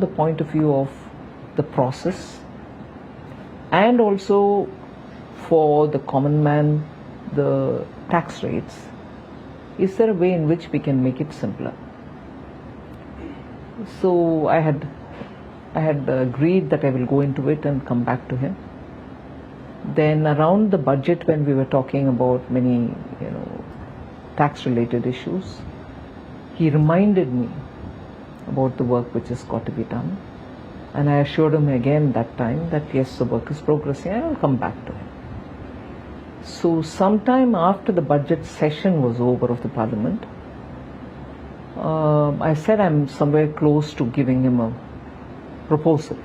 the point of view of the process, and also for the common man, the tax rates, is there a way in which we can make it simpler? So I had agreed that I will go into it and come back to him. Then around the budget, when we were talking about many tax related issues, he reminded me about the work which has got to be done, and I assured him again that time that yes, the work is progressing and I will come back to him. So sometime after the budget session was over of the parliament, I said I'm somewhere close to giving him a proposal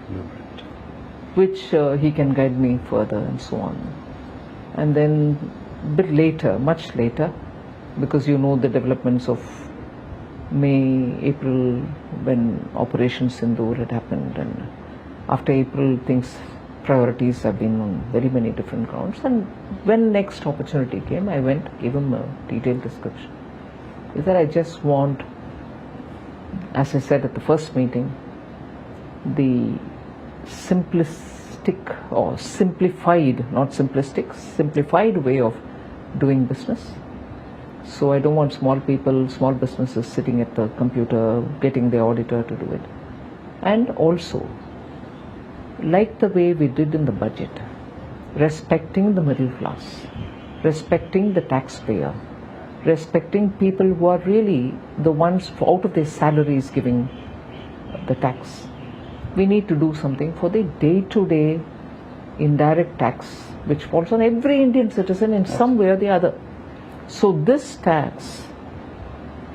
which he can guide me further and so on. And then a bit later, much later, because you know the developments of May, April, when Operation Sindoor had happened, and after April priorities have been on very many different grounds, and when next opportunity came, I went, gave him a detailed description. Is that I just want, as I said at the first meeting, the simplistic or simplified, not simplistic, simplified way of doing business. So I don't want small businesses sitting at the computer, getting the auditor to do it. And also, like the way we did in the budget, respecting the middle class, respecting the taxpayer, respecting people who are really the ones out of their salaries giving the tax. We need to do something for the day-to-day indirect tax, which falls on every Indian citizen in some way or the other. So this tax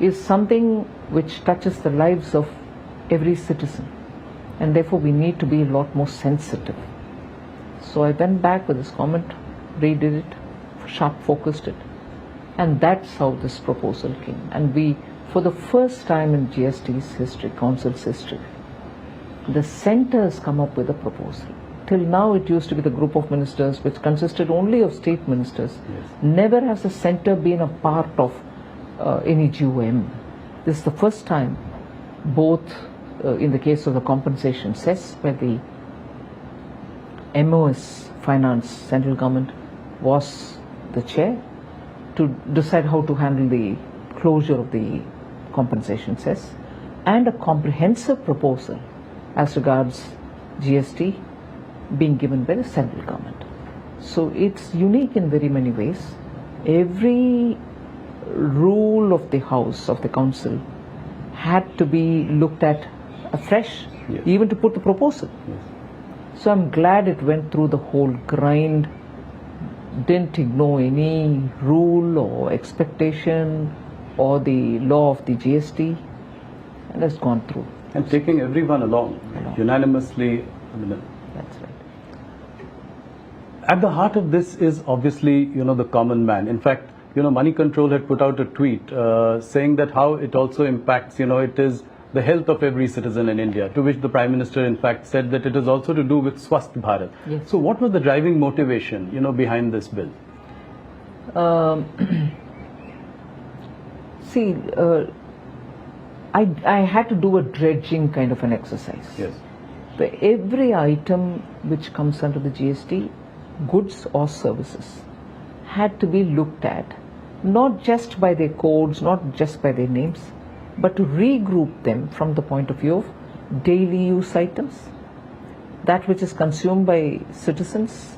is something which touches the lives of every citizen, and therefore we need to be a lot more sensitive. So I went back with this comment, redid it, sharp focused it, and that's how this proposal came. And we, for the first time in GST's history, Council's history, the centre has come up with a proposal. Till now it used to be the group of ministers which consisted only of state ministers. Yes. Never has the centre been a part of any GOM. This is the first time, both in the case of the compensation cess, where the MOS finance, central government, was the chair to decide how to handle the closure of the compensation cess, and a comprehensive proposal as regards GST being given by the central government. So it's unique in very many ways. Every rule of the house, of the council, had to be looked at afresh, yes, even to put the proposal. Yes. So I'm glad it went through the whole grind, didn't ignore any rule or expectation or the law of the GST, and has gone through. And taking everyone along. Unanimously. That's right. At the heart of this is obviously, the common man. In fact, Money Control had put out a tweet saying that how it also impacts, it is the health of every citizen in India, to which the Prime Minister in fact said that it is also to do with Swasth Bharat. Yes. So what was the driving motivation, behind this bill? See, I had to do a dredging kind of an exercise. Yes. For every item which comes under the GST, goods or services, had to be looked at, not just by their codes, not just by their names, but to regroup them from the point of view of daily use items, that which is consumed by citizens,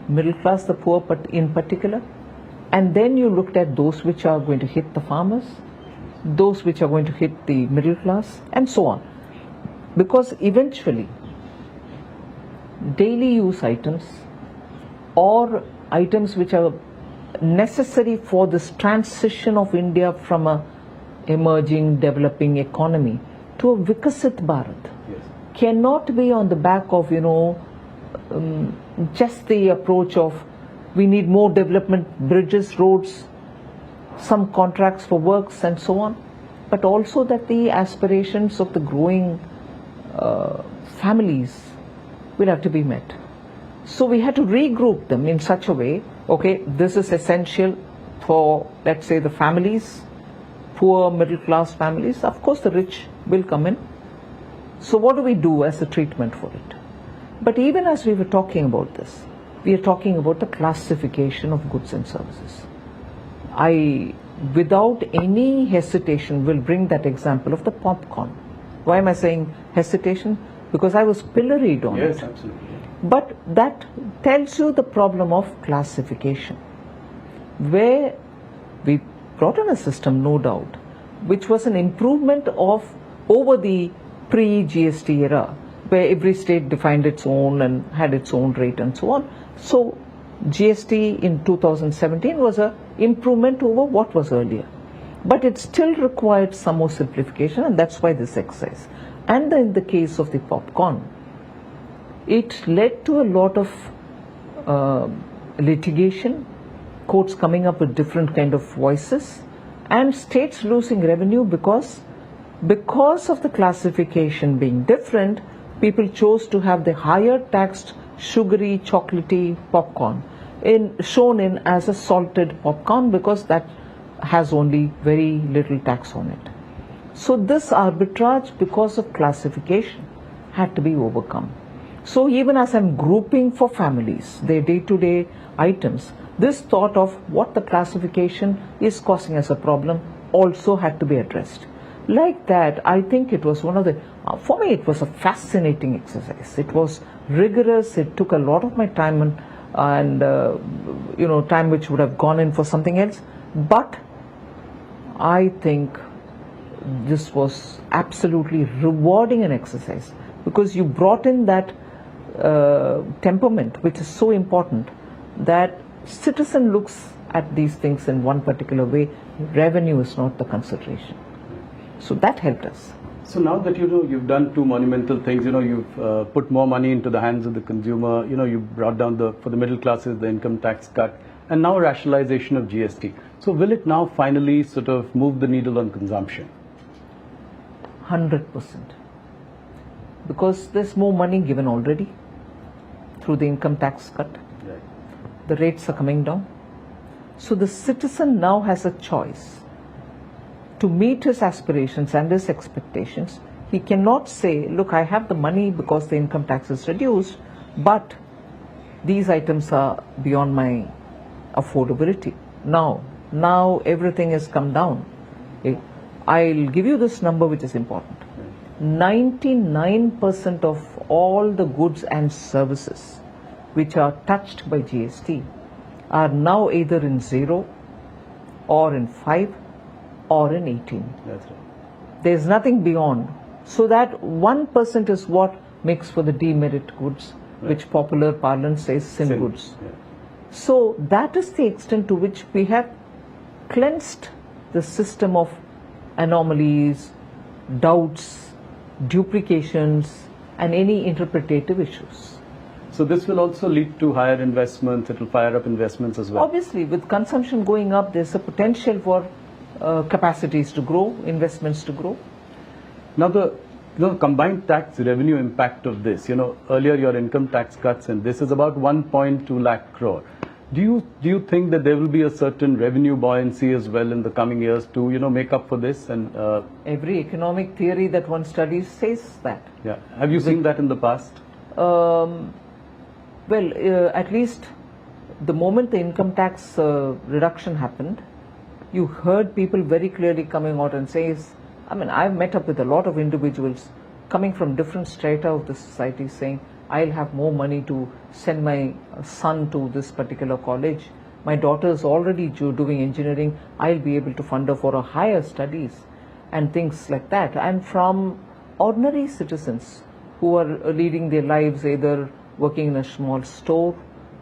middle class, the poor in particular, and then you looked at those which are going to hit the farmers, those which are going to hit the middle class, and so on. Because eventually, daily use items or items which are necessary for this transition of India from a emerging, developing economy to a Vikasit Bharat, yes, cannot be on the back of, just the approach of we need more development, bridges, roads, some contracts for works and so on, but also that the aspirations of the growing families will have to be met. So we had to regroup them in such a way, okay, this is essential for, let's say, the families, poor middle class families. Of course the rich will come in. So what do we do as a treatment for it? But even as we were talking about this, we are talking about the classification of goods and services. I, without any hesitation, will bring that example of the popcorn. Why am I saying hesitation? Because I was pilloried on it. Yes, absolutely. But that tells you the problem of classification, where we brought in a system, no doubt, which was an improvement of over the pre-GST era, where every state defined its own and had its own rate and so on. So GST in 2017 was an improvement over what was earlier. But it still required some more simplification, and that's why this exercise. And in the case of the popcorn, it led to a lot of litigation, courts coming up with different kind of voices, and states losing revenue because of the classification being different. People chose to have the higher taxed sugary chocolatey popcorn shown in as a salted popcorn, because that has only very little tax on it. So this arbitrage, because of classification, had to be overcome. So even as I'm grouping for families their day-to-day items, this thought of what the classification is causing as a problem also had to be addressed. Like that, I think it was one of the, for me it was a fascinating exercise. It was rigorous, it took a lot of my time and time which would have gone in for something else. But I think this was absolutely rewarding an exercise, because you brought in that temperament, which is so important, that citizen looks at these things in one particular way. Revenue is not the consideration. So that helped us. So now that you've done two monumental things, you've put more money into the hands of the consumer, you brought down for the middle classes the income tax cut, and now rationalization of GST. So will it now finally sort of move the needle on consumption? 100%. Because there's more money given already through the income tax cut. Right. The rates are coming down. So the citizen now has a choice to meet his aspirations and his expectations. He cannot say, look, I have the money because the income tax is reduced, but these items are beyond my affordability. Now everything has come down. I'll give you this number which is important. 99% of all the goods and services which are touched by GST are now either in 0 or in 5 or in 18. That's right. There's nothing beyond. So that 1% is what makes for the demerit goods, right, which popular parlance says sin goods. Yeah. So that is the extent to which we have cleansed the system of anomalies, doubts, duplications, and any interpretative issues. So this will also lead to higher investments, it will fire up investments as well. Obviously, with consumption going up, there's a potential for capacities to grow, investments to grow. Now the combined tax revenue impact of this, earlier your income tax cuts, and this is about 1.2 lakh crore. Do you think that there will be a certain revenue buoyancy as well in the coming years to make up for this? And every economic theory that one studies says that. Yeah, have you seen that in the past? At least the moment the income tax reduction happened, you heard people very clearly coming out and saying, I've met up with a lot of individuals coming from different strata of the society saying, I'll have more money to send my son to this particular college. My daughter is already doing engineering. I'll be able to fund her for her higher studies and things like that. And from ordinary citizens who are leading their lives either working in a small store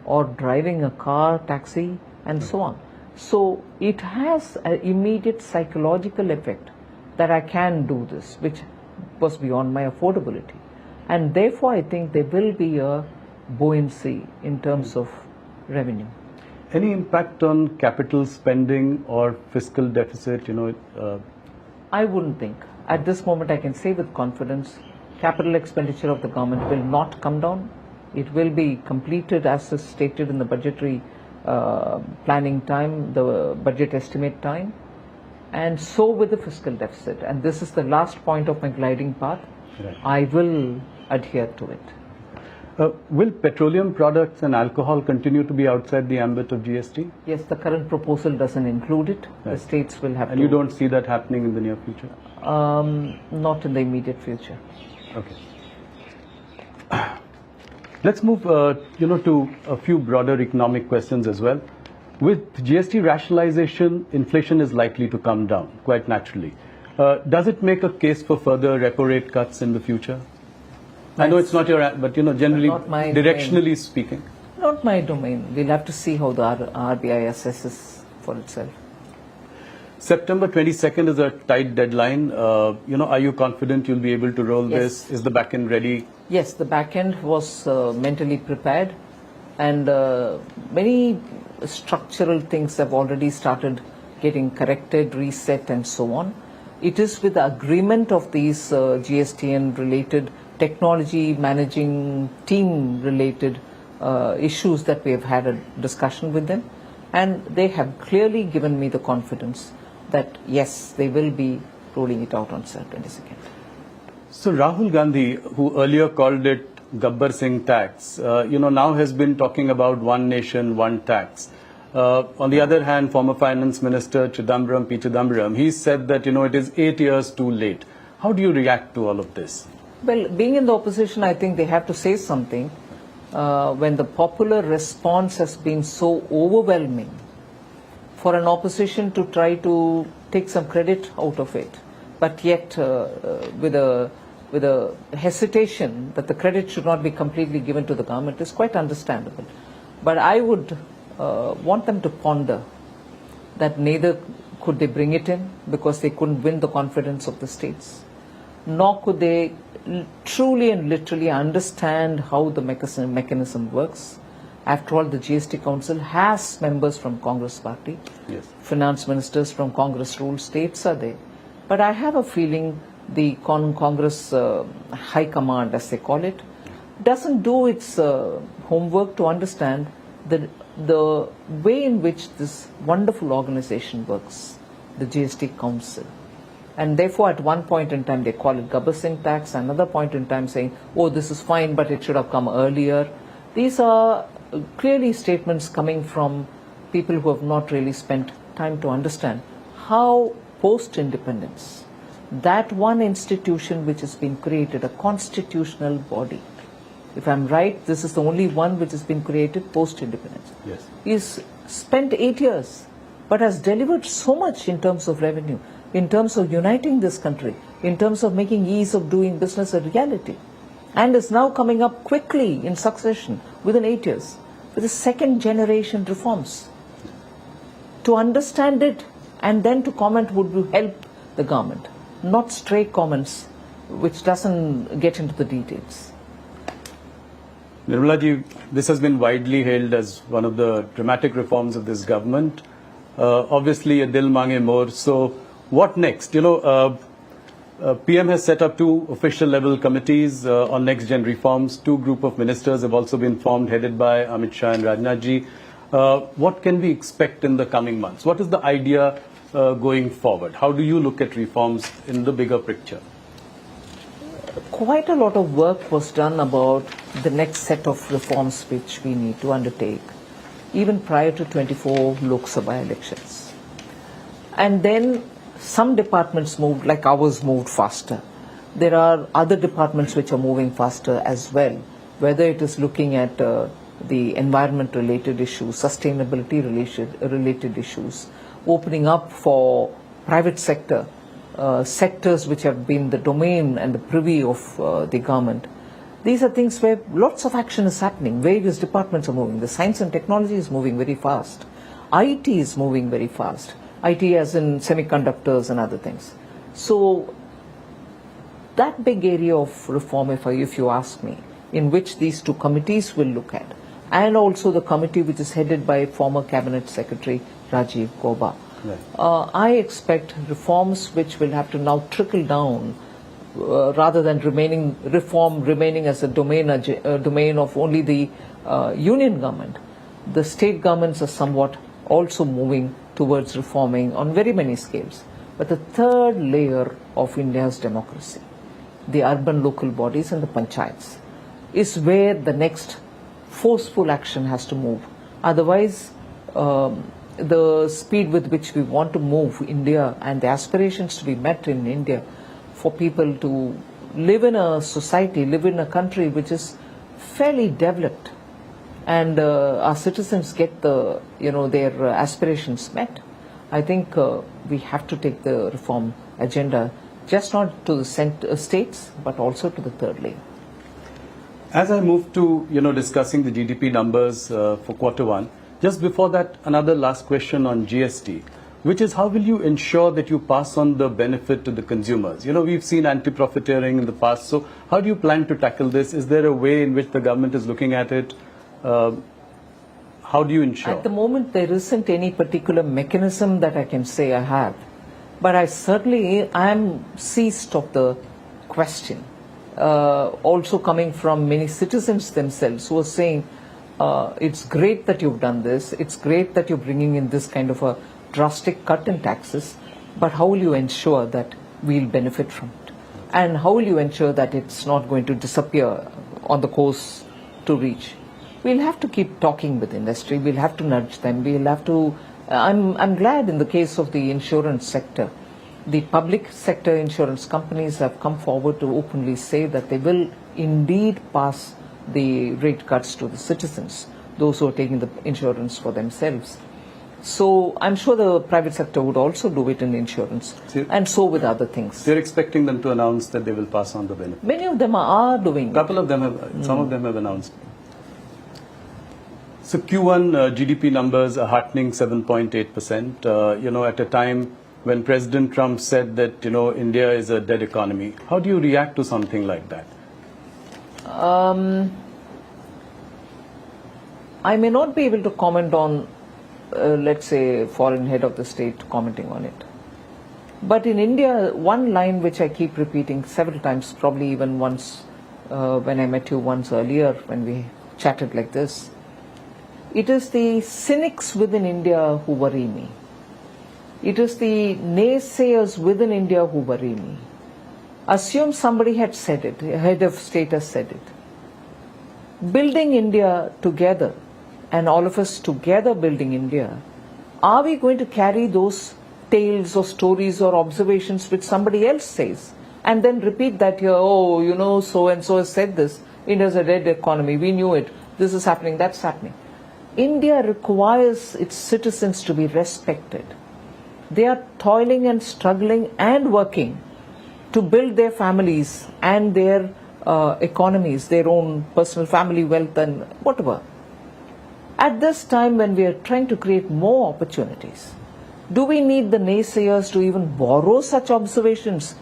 or driving a car, taxi, and so on. So it has an immediate psychological effect that I can do this, which was beyond my affordability. And therefore, I think there will be a buoyancy in terms of revenue. Any impact on capital spending or fiscal deficit? I wouldn't think. At this moment, I can say with confidence, capital expenditure of the government will not come down. It will be completed as is stated in the budgetary planning time, the budget estimate time. And so with the fiscal deficit. And this is the last point of my gliding path. Right. I will adhere to it. Will petroleum products and alcohol continue to be outside the ambit of GST? Yes, the current proposal doesn't include it. Right. The states will have and to. you don't see that happening in the near future? Not in the immediate future. Okay. Let's move, to a few broader economic questions as well. With GST rationalization, inflation is likely to come down quite naturally. Does it make a case for further repo rate cuts in the future? I know it's not your, but generally, Not my directionally speaking. Not my domain. We'll have to see how the RBI assesses for itself. September 22nd is a tight deadline. Are you confident you'll be able to roll Yes. this? Is the back end ready? Yes, the back end was mentally prepared, and many structural things have already started getting corrected, reset, and so on. It is with the agreement of these GST and related technology managing team related issues that we have had a discussion with them, and they have clearly given me the confidence that yes, they will be rolling it out on September 22nd. So Rahul Gandhi, who earlier called it Gabbar Singh tax, now has been talking about one nation, one tax. On the other hand, former Finance Minister P. Chidambaram, he said that, it is 8 years too late. How do you react to all of this? Well, being in the opposition, I think they have to say something. When the popular response has been so overwhelming, for an opposition to try to take some credit out of it, but yet with a hesitation that the credit should not be completely given to the government is quite understandable. But I would want them to ponder that neither could they bring it in because they couldn't win the confidence of the states, nor could they truly and literally understand how the mechanism works. After all, the GST Council has members from Congress party, Yes. finance ministers from Congress ruled states are there. But I have a feeling the Congress High Command, as they call it, doesn't do its homework to understand the way in which this wonderful organization works, the GST Council. And therefore, at one point in time, they call it Gabbar Singh tax, another point in time saying, oh, this is fine, but it should have come earlier. These are clearly statements coming from people who have not really spent time to understand how post-independence, that one institution which has been created, a constitutional body, if I'm right, this is the only one which has been created post-independence, Yes. is spent 8 years, but has delivered so much in terms of revenue, in terms of uniting this country, in terms of making ease of doing business a reality, and is now coming up quickly in succession within 8 years with the second generation reforms. To understand it and then to comment would help the government, not stray comments which doesn't get into the details. Nirmala ji, this has been widely hailed as one of the dramatic reforms of this government. Obviously, a dil mange more. So, what next? PM has set up 2 official level committees on next gen reforms. 2 group of ministers have also been formed, headed by Amit Shah and Rajnath ji. What can we expect in the coming months? What is the idea going forward? How do you look at reforms in the bigger picture? Quite a lot of work was done about the next set of reforms which we need to undertake, even prior to 24 Lok Sabha elections. And then some departments moved, like ours moved faster. There are other departments which are moving faster as well, whether it is looking at the environment related issues, sustainability related issues, opening up for private sector, sectors which have been the domain and the privy of the government. These are things where lots of action is happening. Various departments are moving. The science and technology is moving very fast. IT is moving very fast. IT as in semiconductors and other things. So that big area of reform, if you ask me, in which these 2 committees will look at, and also the committee which is headed by former Cabinet Secretary Rajiv Gauba. Right. I expect reforms which will have to now trickle down rather than remaining as a domain of only the union government. The state governments are somewhat also moving towards reforming on very many scales. But the third layer of India's democracy, the urban local bodies and the panchayats is where the next forceful action has to move. Otherwise, the speed with which we want to move India and the aspirations to be met in India for people to live in a society, live in a country which is fairly developed, and our citizens get their aspirations met. I think we have to take the reform agenda just not to the states but also to the third lane. As I move to discussing the GDP numbers for Q1, just before that, another last question on GST, which is how will you ensure that you pass on the benefit to the consumers? We've seen anti-profiteering in the past, so how do you plan to tackle this? Is there a way in which the government is looking at it? How do you ensure? At the moment, there isn't any particular mechanism that I can say I have, but I certainly am seized of the question. Also coming from many citizens themselves who are saying, it's great that you've done this, it's great that you're bringing in this kind of a drastic cut in taxes, but how will you ensure that we'll benefit from it? And how will you ensure that it's not going to disappear on the course to reach? We'll have to keep talking with industry, we'll have to nudge them, we'll have to... I'm glad in the case of the insurance sector, the public sector insurance companies have come forward to openly say that they will indeed pass the rate cuts to the citizens, those who are taking the insurance for themselves. So I'm sure the private sector would also do it in insurance, and so with other things. You're expecting them to announce that they will pass on the benefit? Many of them are doing it. Couple of them have, some of them have announced. So Q1 GDP numbers are heartening 7.8%, at a time when President Trump said that, India is a dead economy. How do you react to something like that? I may not be able to comment on, let's say, foreign head of the state commenting on it. But in India, one line which I keep repeating several times, probably even once when I met you once earlier when we chatted like this, it is the cynics within India who worry me. It is the naysayers within India who worry me. Assume somebody had said it, a head of state has said it. Building India together, and all of us together building India, are we going to carry those tales or stories or observations which somebody else says and then repeat that here, oh, so and so has said this, India's a dead economy, we knew it, this is happening, that's happening. India requires its citizens to be respected. They are toiling and struggling and working to build their families and their economies, their own personal family wealth and whatever. At this time when we are trying to create more opportunities, do we need the naysayers to even borrow such observations,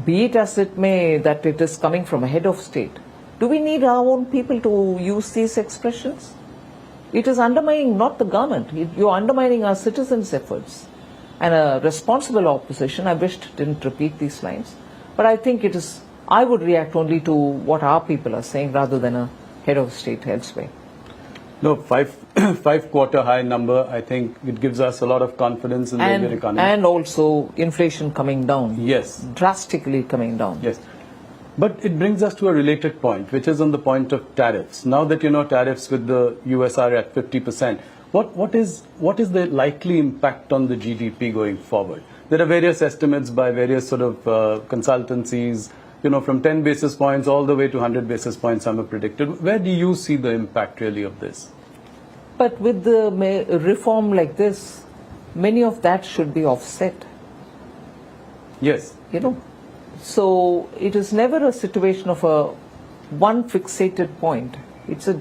be it as it may that it is coming from a head of state? Do we need our own people to use these expressions? It is undermining not the government, you're undermining our citizens' efforts. And a responsible opposition, I wished didn't repeat these lines, but I think it is, I would react only to what our people are saying rather than a head of state elsewhere. No, five quarter high number, I think it gives us a lot of confidence in the Indian economy. And also inflation coming down. Yes. Drastically coming down. Yes. But it brings us to a related point, which is on the point of tariffs. Now that tariffs with the US are at 50%, what is the likely impact on the GDP going forward? There are various estimates by various sort of consultancies, from 10 basis points all the way to 100 basis points, some have predicted. Where do you see the impact really of this? But with the reform like this, many of that should be offset. Yes. So it is never a situation of one fixated point. It's a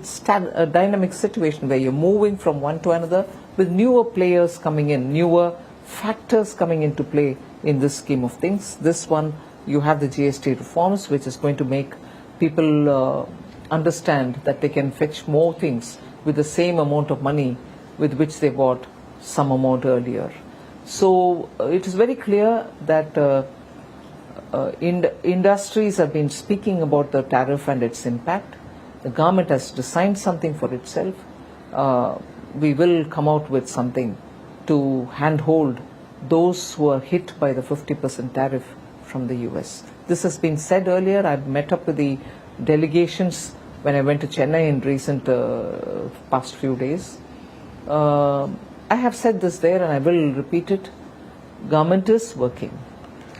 dynamic situation where you're moving from one to another with newer players coming in, newer factors coming into play in this scheme of things. This one, you have the GST reforms, which is going to make people understand that they can fetch more things with the same amount of money with which they bought some amount earlier. So it is very clear that industries have been speaking about the tariff and its impact. The government has designed something for itself. We will come out with something to handhold those who are hit by the 50% tariff from the US. This has been said earlier. I've met up with the delegations when I went to Chennai in recent past few days. I have said this there and I will repeat it. Government is working.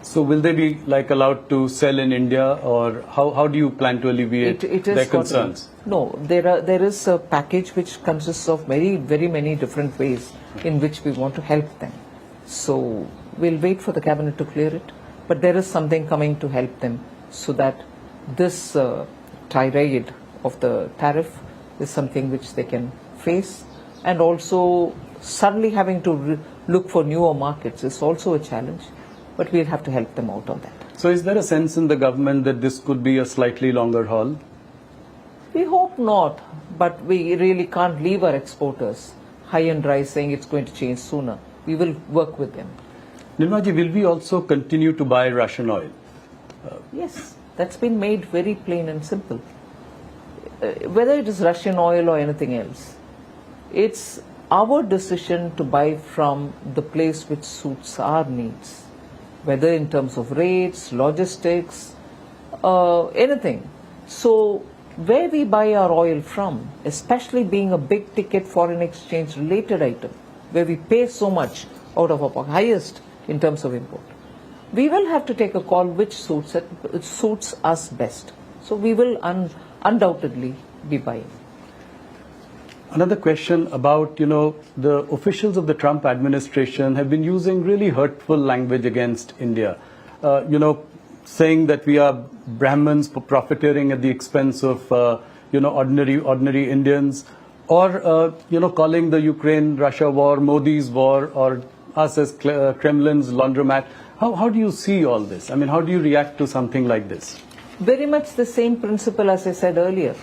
So will they be like allowed to sell in India, or how do you plan to alleviate their concerns? No, there is a package which consists of very many different ways in which we want to help them. So we'll wait for the cabinet to clear it, but there is something coming to help them so that this tirade of the tariff is something which they can face, and also suddenly having to look for newer markets is also a challenge, but we'll have to help them out on that. So is there a sense in the government that this could be a slightly longer haul? We hope not, but we really can't leave our exporters high and dry saying it's going to change sooner. We will work with them. Nirmaji, will we also continue to buy Russian oil? Yes, that's been made very plain and simple. Whether it is Russian oil or anything else, it's our decision to buy from the place which suits our needs, whether in terms of rates, logistics, anything. So where we buy our oil from, especially being a big ticket foreign exchange related item, where we pay so much out of our pocket, highest in terms of import, we will have to take a call which suits us best. So we will undoubtedly be buying. Another question about, the officials of the Trump administration have been using really hurtful language against India. Saying that we are Brahmins profiteering at the expense of, ordinary Indians, or, calling the Ukraine-Russia war Modi's war, or us as Kremlin's laundromat. How do you see all this? I mean, how do you react to something like this? Very much the same principle as I said earlier.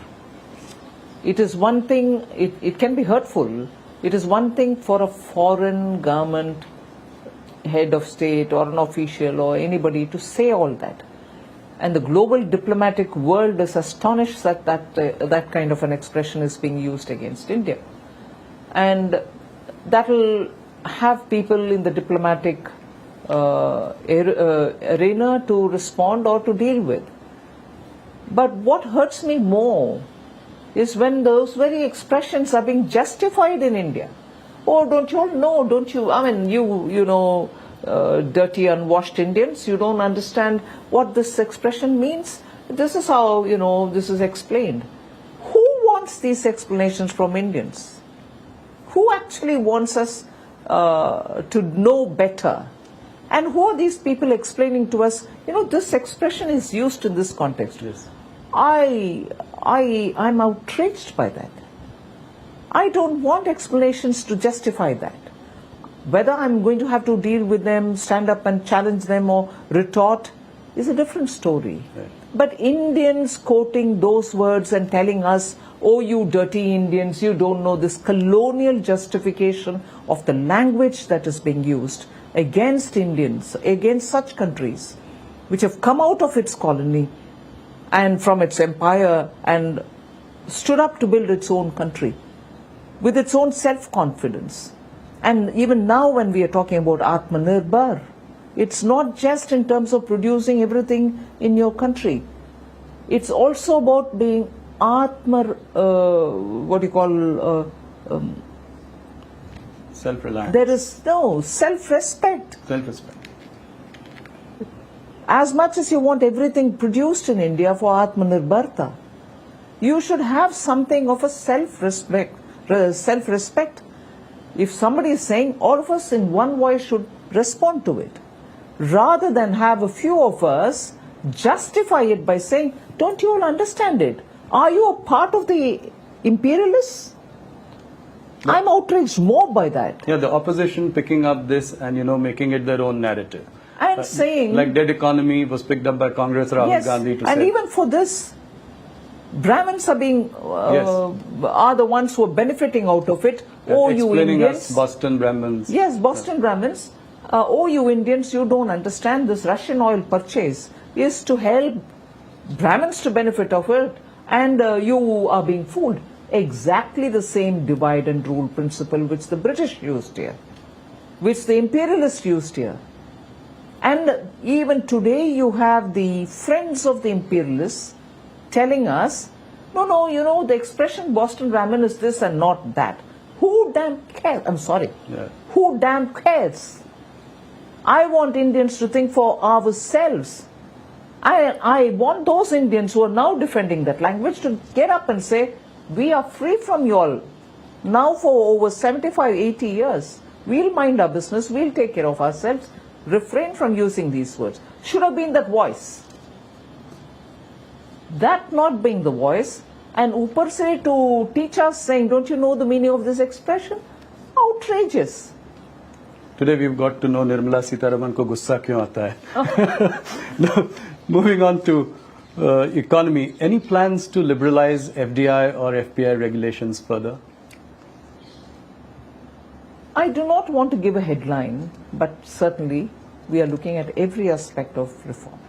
It is one thing, it can be hurtful. It is one thing for a foreign government, head of state or an official or anybody to say all that. And the global diplomatic world is astonished that that kind of an expression is being used against India. And that will have people in the diplomatic arena to respond or to deal with. But what hurts me more is when those very expressions are being justified in India. Oh, don't you all know, don't you, I mean, you know, dirty, unwashed Indians, you don't understand what this expression means? This is how, this is explained. Who wants these explanations from Indians? Who actually wants us to know better? And who are these people explaining to us, this expression is used in this context? Yes. I'm outraged by that. I don't want explanations to justify that. Whether I'm going to have to deal with them, stand up and challenge them or retort is a different story. Right. But Indians quoting those words and telling us, oh, you dirty Indians, you don't know this colonial justification of the language that is being used against Indians, against such countries which have come out of its colony and from its empire and stood up to build its own country with its own self-confidence. And even now when we are talking about Atmanirbhar, it's not just in terms of producing everything in your country. It's also about being self-reliance. There is no self-respect. Self-respect. As much as you want everything produced in India for Atmanirbharta, you should have something of a self-respect. If somebody is saying, all of us in one voice should respond to it, rather than have a few of us justify it by saying, don't you all understand it? Are you a part of the imperialists? No. I'm outraged more by that. Yeah, the opposition picking up this and, making it their own narrative. And saying... Like dead economy was picked up by Congress, Rahul Gandhi to say. And even for this, Brahmins are being, are the ones who are benefiting out of it. Yeah, oh, you Indians. Us Boston Brahmins. Yes, Boston Brahmins. Oh, you Indians, you don't understand this Russian oil purchase is to help Brahmins to benefit of it, and you are being fooled. Exactly the same divide and rule principle which the British used here, which the imperialists used here. And even today you have the friends of the imperialists telling us, no, you know, the expression Boston ramen is this and not that. Who damn cares? I'm sorry. Yeah. Who damn cares? I want Indians to think for ourselves. I want those Indians who are now defending that language to get up and say, we are free from you all. Now for over 75, 80 years, we'll mind our business, we'll take care of ourselves, refrain from using these words. Should have been that voice. That not being the voice, and upar se to teach us saying, don't you know the meaning of this expression? Outrageous. Today we've got to know Nirmala Sitharaman ko gussa kyun aata hai. Now, moving on to economy, any plans to liberalize FDI or FPI regulations further? I do not want to give a headline, but certainly we are looking at every aspect of reform.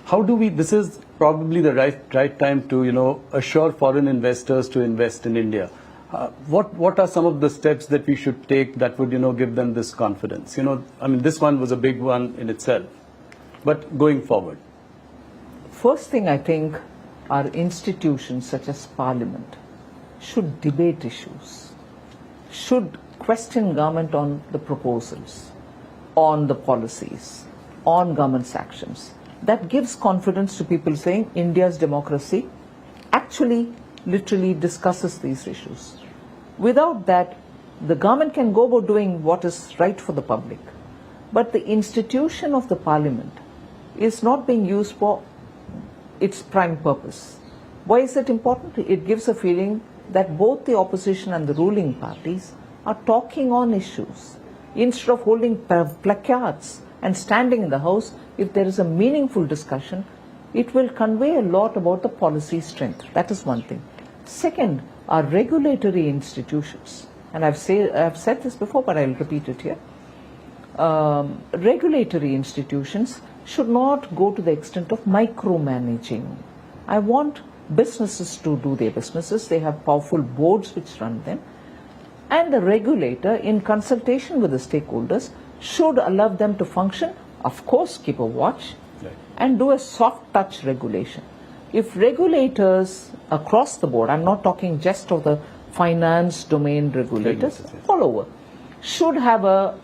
How do we, this is probably the right time to, you know, assure foreign investors to invest in India. What are some of the steps that we should take that would, you know, give them this confidence? You know, I mean, this one was a big one in itself, but going forward. First thing, I think our institutions such as Parliament should debate issues, should question government on the proposals, on the policies, on government's actions. That gives confidence to people saying India's democracy actually literally discusses these issues. Without that, the government can go about doing what is right for the public. But the institution of the Parliament is not being used for its prime purpose. Why is it important? It gives a feeling that both the opposition and the ruling parties are talking on issues. Instead of holding placards and standing in the House, if there is a meaningful discussion, it will convey a lot about the policy strength. That is one thing. Second, our regulatory institutions, and I've said this before, but I'll repeat it here. Regulatory institutions should not go to the extent of micromanaging. I want businesses to do their businesses. They have powerful boards which run them. And the regulator, in consultation with the stakeholders, should allow them to function, of course, keep a watch, and do a soft touch regulation. If regulators across the board, I'm not talking just of the finance domain regulators, all over, should have a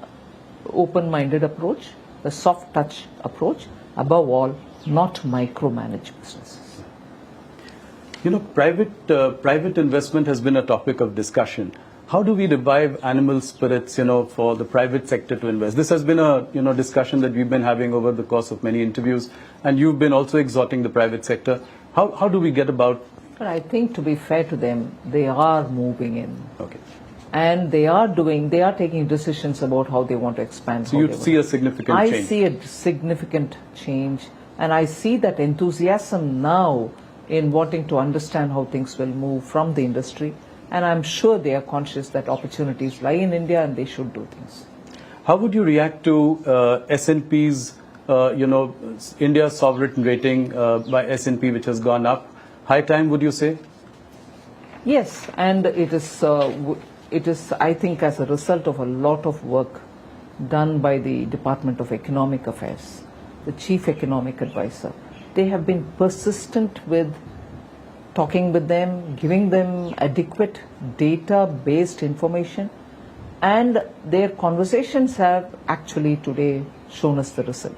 open-minded approach, a soft touch approach, above all, not micromanage businesses. You know, private investment has been a topic of discussion. How do we revive animal spirits, you know, for the private sector to invest? This has been a, you know, discussion that we've been having over the course of many interviews, and you've been also exhorting the private sector. How do we get about? But I think, to be fair to them, they are moving in. Okay. And they are taking decisions about how they want to expand. So you'd see a significant change? I see a significant change, and I see that enthusiasm now in wanting to understand how things will move from the industry. And I'm sure they are conscious that opportunities lie in India and they should do things. How would you react to S&P's, you know, India's sovereign rating by S&P, which has gone up? High time, would you say? Yes, and it is, I think, as a result of a lot of work done by the Department of Economic Affairs, the Chief Economic Advisor. They have been persistent with talking with them, giving them adequate data-based information, and their conversations have actually today shown us the result.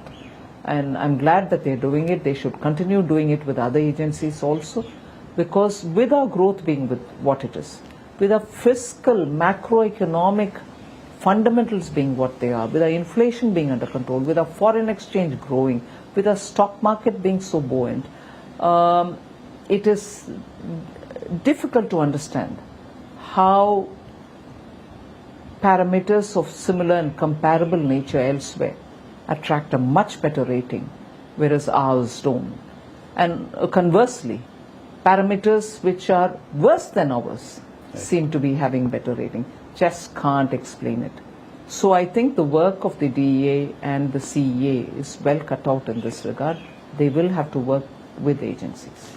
And I'm glad that they're doing it. They should continue doing it with other agencies also, because with our growth being with what it is, with our fiscal, macroeconomic fundamentals being what they are, with our inflation being under control, with our foreign exchange growing, with our stock market being so buoyant, it is difficult to understand how parameters of similar and comparable nature elsewhere attract a much better rating, whereas ours don't. And conversely, parameters which are worse than ours seem to be having better rating. Just can't explain it. So I think the work of the DEA and the CEA is well cut out in this regard. They will have to work with agencies.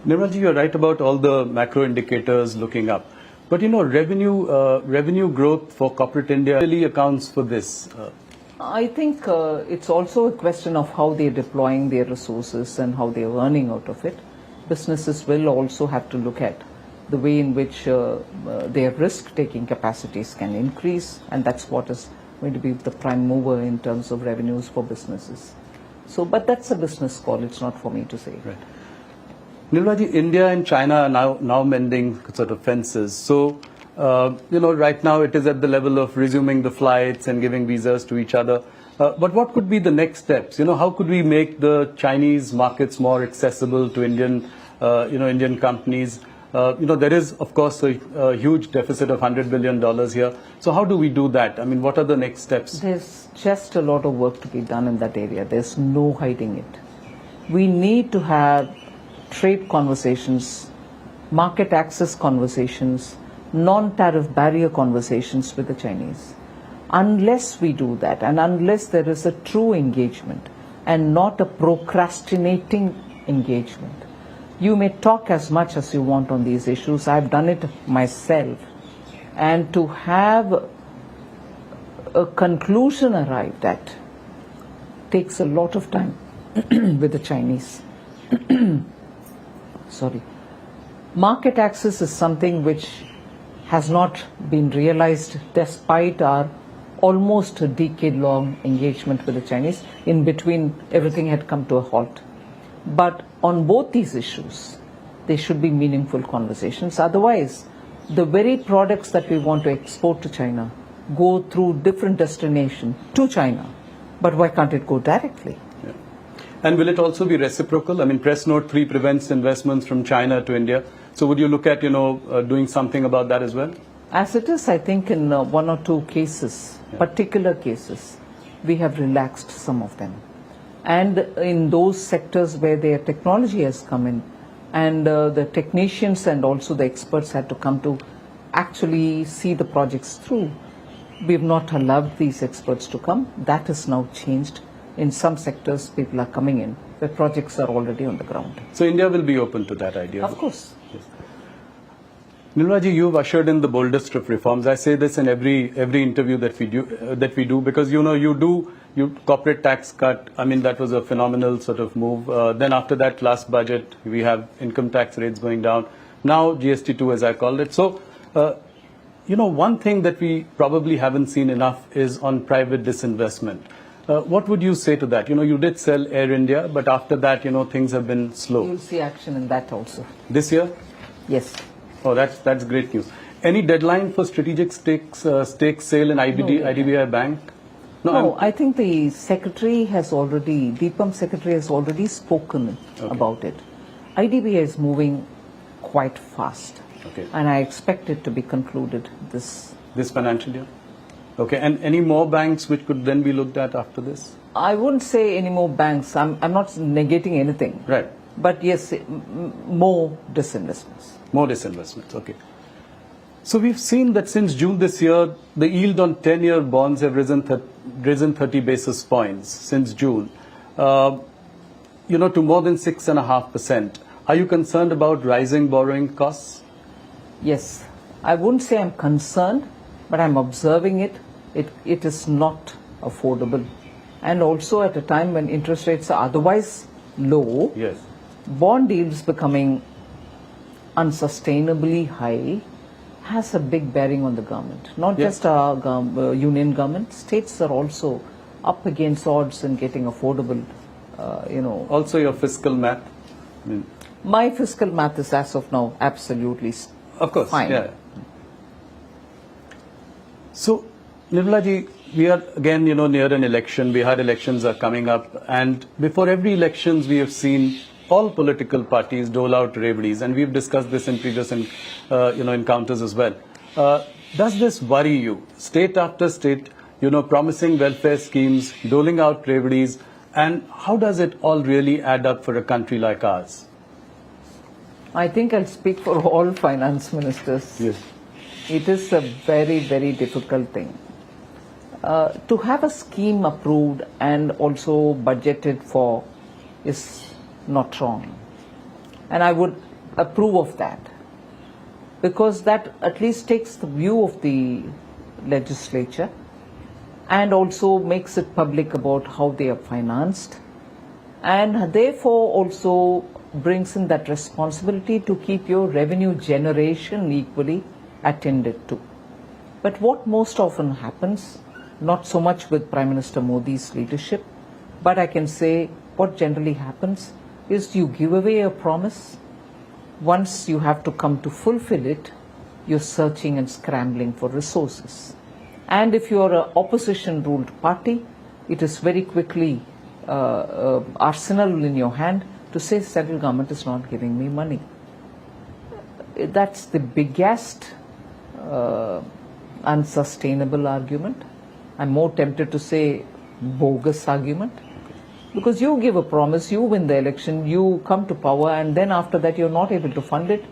Nirmalji, you're right about all the macro indicators looking up. But, you know, revenue growth for corporate India really accounts for this. I think it's also a question of how they're deploying their resources and how they're earning out of it. Businesses will also have to look at the way in which their risk-taking capacities can increase, and that's what is going to be the prime mover in terms of revenues for businesses. So, but that's a business call. It's not for me to say. Right. Nirmalaji, India and China are now mending sort of fences. So, right now it is at the level of resuming the flights and giving visas to each other. But what could be the next steps? How could we make the Chinese markets more accessible to Indian companies? There is, of course, a huge deficit of $100 billion here. So how do we do that? I mean, what are the next steps? There's just a lot of work to be done in that area. There's no hiding it. We need to have trade conversations, market access conversations, non-tariff barrier conversations with the Chinese. Unless we do that, and unless there is a true engagement and not a procrastinating engagement, you may talk as much as you want on these issues. I've done it myself. And to have a conclusion arrived at takes a lot of time with the Chinese. Sorry. Market access is something which has not been realized despite our almost a decade-long engagement with the Chinese. In between, everything had come to a halt. But on both these issues, there should be meaningful conversations. Otherwise, the very products that we want to export to China go through different destinations to China. But why can't it go directly? Yeah. And will it also be reciprocal? I mean, Press Note 3 prevents investments from China to India. So would you look at, doing something about that as well? As it is, I think in one or two cases, particular cases, we have relaxed some of them. And in those sectors where their technology has come in, and the technicians and also the experts had to come to actually see the projects through, we've not allowed these experts to come. That has now changed. In some sectors, people are coming in where projects are already on the ground. So India will be open to that idea? Of course. Yes. Nirmalaji, you've ushered in the boldest of reforms. I say this in every interview that we do because you corporate tax cut. I mean, that was a phenomenal sort of move. Then after that last budget, we have income tax rates going down. Now GST 2, as I called it. So, one thing that we probably haven't seen enough is on private disinvestment. What would you say to that? You did sell Air India, but after that, things have been slow. You'll see action in that also. This year? Yes. Oh, that's great news. Any deadline for strategic stake sale in IDBI Bank? No, I think the secretary has already, DIPAM secretary has already spoken about it. IDBI is moving quite fast. Okay. And I expect it to be concluded this financial year? Okay, and any more banks which could then be looked at after this? I wouldn't say any more banks. I'm not negating anything. Right. But yes, more disinvestments. More disinvestments, okay. So we've seen that since June this year, the yield on 10-year bonds have risen 30 basis points since June, to more than 6.5%. Are you concerned about rising borrowing costs? Yes. I wouldn't say I'm concerned, but I'm observing it. It is not affordable. And also at a time when interest rates are otherwise low, yes, bond yields becoming unsustainably high has a big bearing on the government. Not just our union government, states are also up against odds in getting affordable, Also your fiscal math? My fiscal math is as of now absolutely of course, fine. Yeah. So, Nirmalaji, we are again, near an election. Bihar elections are coming up, and before every elections, we have seen all political parties dole out reveries, and we've discussed this in previous, encounters as well. Does this worry you? State after state, promising welfare schemes, doling out reveries, and how does it all really add up for a country like ours? I think I'll speak for all finance ministers. Yes. It is a very, very difficult thing. To have a scheme approved and also budgeted for is not wrong. And I would approve of that, because that at least takes the view of the legislature and also makes it public about how they are financed, and therefore also brings in that responsibility to keep your revenue generation equally attended to. But what most often happens, not so much with Prime Minister Modi's leadership, but I can say what generally happens is you give away a promise. Once you have to come to fulfill it, you're searching and scrambling for resources. And if you're an opposition-ruled party, it is very quickly arsenal in your hand to say central government is not giving me money. That's the biggest unsustainable argument. I'm more tempted to say bogus argument. Because you give a promise, you win the election, you come to power, and then after that you're not able to fund it.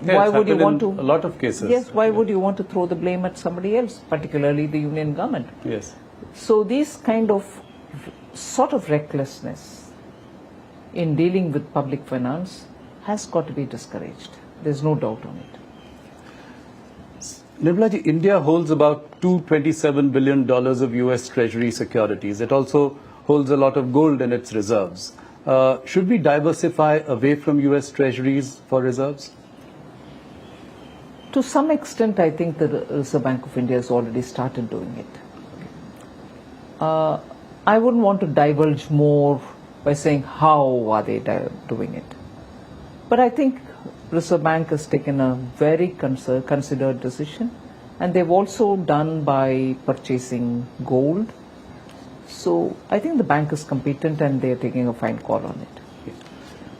Yeah, why would you want to? A lot of cases. Yes, why would you want to throw the blame at somebody else, particularly the union government? Yes. So these kind of sort of recklessness in dealing with public finance has got to be discouraged. There's no doubt on it. Nirmala ji, India holds about $227 billion of US Treasury securities. It also holds a lot of gold in its reserves. Should we diversify away from US Treasuries for reserves? To some extent, I think the Reserve Bank of India has already started doing it. I wouldn't want to divulge more by saying how are they doing it. But I think Reserve Bank has taken a very considered decision, and they've also done by purchasing gold. So I think the bank is competent and they're taking a fine call on it.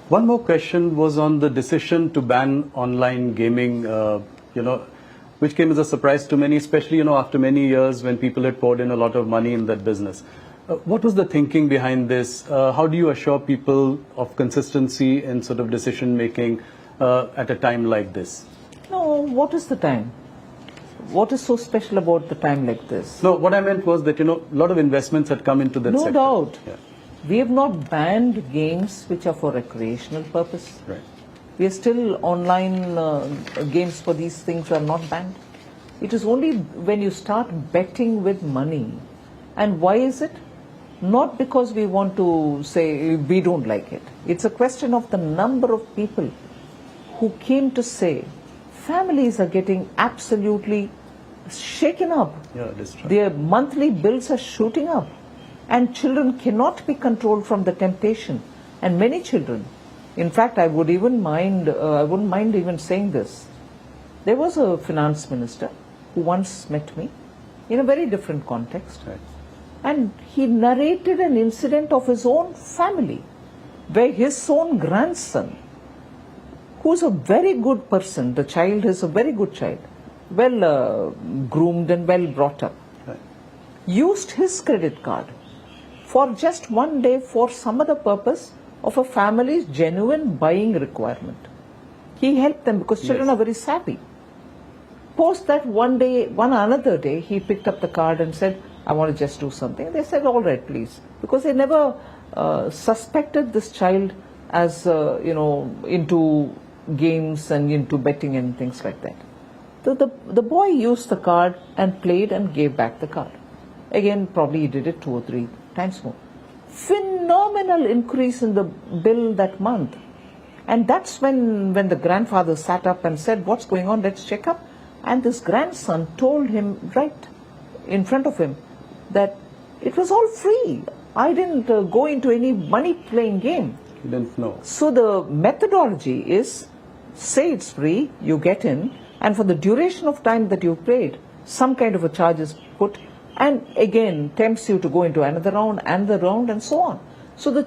One more question was on the decision to ban online gaming, which came as a surprise to many, especially, after many years when people had poured in a lot of money in that business. What was the thinking behind this? How do you assure people of consistency in sort of decision making at a time like this? No, what is the time? What is so special about the time like this? No, what I meant was that, a lot of investments had come into that sector. No doubt. Yeah. We have not banned games which are for recreational purpose. Right. We are still online games for these things are not banned. It is only when you start betting with money. And why is it? Not because we want to say we don't like it. It's a question of the number of people who came to say families are getting absolutely shaken up. Yeah, that's true. Their monthly bills are shooting up, and children cannot be controlled from the temptation. And many children, in fact, I wouldn't mind even saying this. There was a finance minister who once met me in a very different context. Right. And he narrated an incident of his own family, where his own grandson, who's a very good person, the child is a very good child, well groomed and well brought up, Right. used his credit card for just one day for some other purpose of a family's genuine buying requirement. He helped them because children are very savvy. Post that one another day, he picked up the card and said, I want to just do something. They said, all right, please. Because they never suspected this child as, into games and into betting and things like that. So the boy used the card and played and gave back the card. Again, probably he did it 2 or 3 times more. Phenomenal increase in the bill that month. And that's when the grandfather sat up and said, what's going on? Let's check up. And this grandson told him right in front of him that it was all free. I didn't go into any money playing game. You didn't know. So the methodology is, say it's free, you get in, and for the duration of time that you played, some kind of a charge is put, and again tempts you to go into another round and so on. So the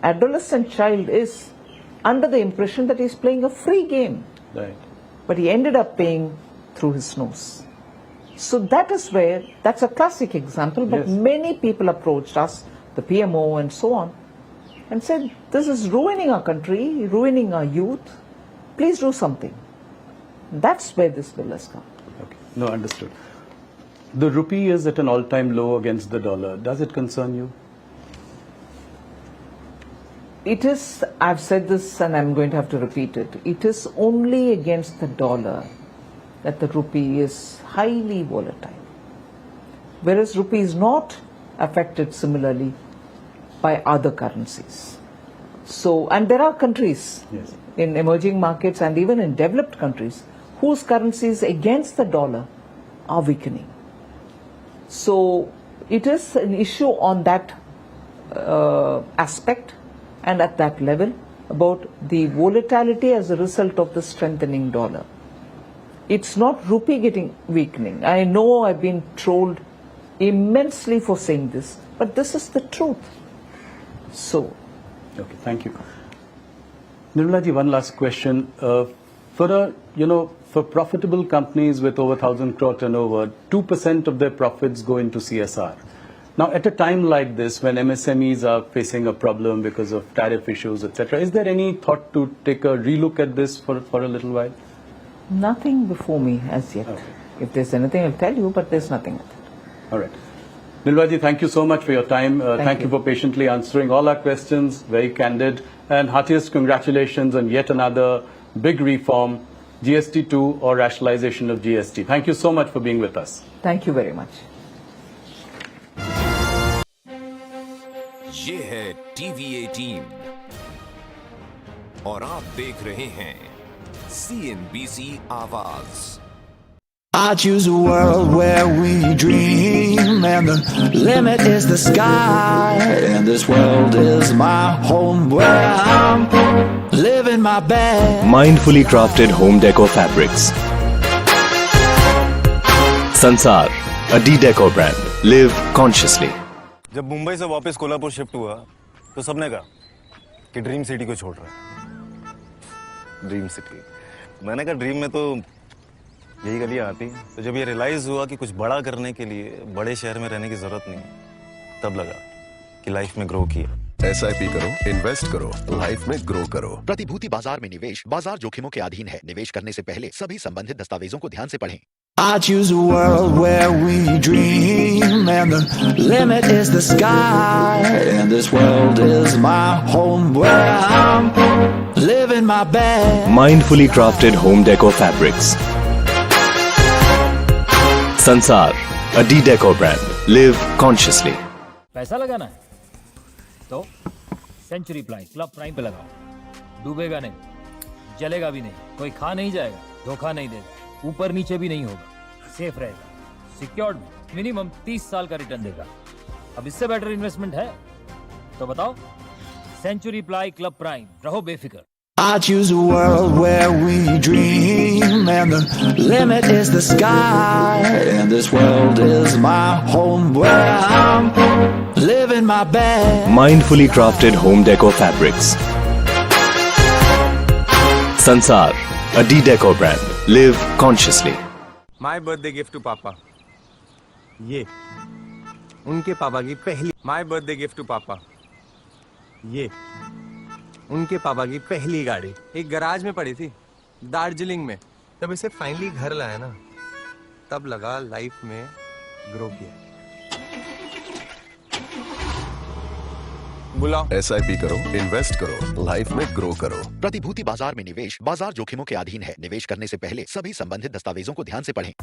adolescent child is under the impression that he's playing a free game. Right. But he ended up paying through his nose. So that's a classic example, but Yes. many people approached us, the PMO and so on, and said, this is ruining our country, ruining our youth, please do something. That's where this bill has come. Okay. No, understood. The rupee is at an all-time low against the dollar. Does it concern you? It is, I've said this and I'm going to have to repeat it, it is only against the dollar that the rupee is highly volatile. whereas rupee is not affected similarly by other currencies. So, and there are countries in emerging markets and even in developed countries whose currencies against the dollar are weakening. So it is an issue on that aspect and at that level about the volatility as a result of the strengthening dollar. It's not rupee getting weakening. I know I've been trolled immensely for saying this, but this is the truth. So. Okay, thank you. Nirmala ji, one last question. For profitable companies with over 1,000 crore turnover, 2% of their profits go into CSR. Now, at a time like this, when MSMEs are facing a problem because of tariff issues, etc., is there any thought to take a relook at this for a little while? Nothing before me as yet. Okay. If there's anything, I'll tell you, but there's nothing. All right. Nirmala ji, thank you so much for your time. Thank you for patiently answering all our questions, very candid. And heartiest congratulations on yet another big reform, GST 2 or rationalization of GST. Thank you so much for being with us. Thank you very much. ये है TV 18 और आप देख रहे हैं CNBC आवाज। I choose a world where we dream and the limit is the sky, and this world is my home where I'm living my best. Mindfully crafted home decor fabrics. Sansar, a D-Decor brand. Live consciously. जब मुंबई से वापस Kolhapur shift हुआ तो सबने कहा कि dream city को छोड़ रहा है। ड्रीम सिटी, मैंने कहा ड्रीम में तो यही गलियां आती। तो जब ये रियलाइज हुआ कि कुछ बड़ा करने के लिए बड़े शहर में रहने की जरूरत नहीं, तब लगा कि लाइफ में ग्रो किया। SIP करो, इन्वेस्ट करो, लाइफ में ग्रो करो। प्रतिभूति बाजार में निवेश बाजार जोखिमों के अधीन है। निवेश करने से पहले सभी संबंधित दस्तावेजों को ध्यान से पढ़ें। I choose a world where we dream and the limit is the sky, and this world is my home where I'm living my best. Mindfully crafted home decor fabrics. Sansar, a D-Decor brand. Live consciously. पैसा लगाना है तो century ply club prime पे लगाओ। डूबेगा नहीं, जलेगा भी नहीं, कोई खा नहीं जाएगा, धोखा नहीं देगा, ऊपर नीचे भी नहीं होगा, सेफ रहेगा, सिक्योर्ड, मिनिमम 30 साल का रिटर्न देगा। अब इससे बेटर इन्वेस्टमेंट है तो बताओ। सेंचुरी प्लाई क्लब प्राइम, रहो बेफिक्र। I choose a world where we dream and the limit is the sky, and this world is my home where I'm living my best. Mindfully crafted home decor fabrics. Sansar, a D-Decor brand. Live consciously. My birthday gift to papa, ये उनके पापा की पहली। My birthday gift to papa, ये उनके पापा की पहली गाड़ी एक गैराज में पड़ी थी दार्जिलिंग में। जब इसे फाइनली घर लाया ना, तब लगा लाइफ में ग्रो किया। बुलाओ। SIP करो, इन्वेस्ट करो, लाइफ में ग्रो करो। प्रतिभूति बाजार में निवेश बाजार जोखिमों के अधीन है। निवेश करने से पहले सभी संबंधित दस्तावेजों को ध्यान से पढ़ें।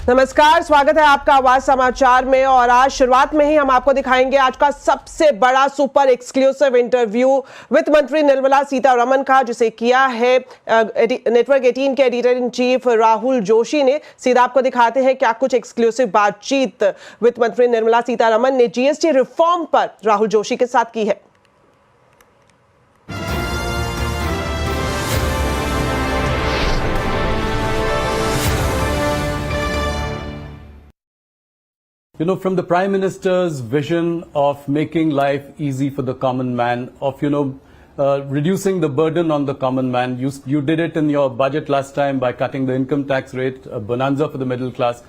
नमस्कार, स्वागत है आपका आवाज समाचार में। और आज शुरुआत में ही हम आपको दिखाएंगे आज का सबसे बड़ा सुपर एक्सक्लूसिव इंटरव्यू वित्त मंत्री निर्मला सीतारमण का, जिसे किया है नेटवर्क 18 के editor in chief Rahul Joshi ने। सीधा आपको दिखाते हैं क्या कुछ एक्सक्लूसिव बातचीत वित्त मंत्री निर्मला सीतारमण ने जीएसटी रिफॉर्म पर राहुल जोशी के साथ की है। You know, from the Prime Minister's vision of making life easy for the common man, of, reducing the burden on the common man, you did it in your budget last time by cutting the income tax rate, a bonanza for the middle class.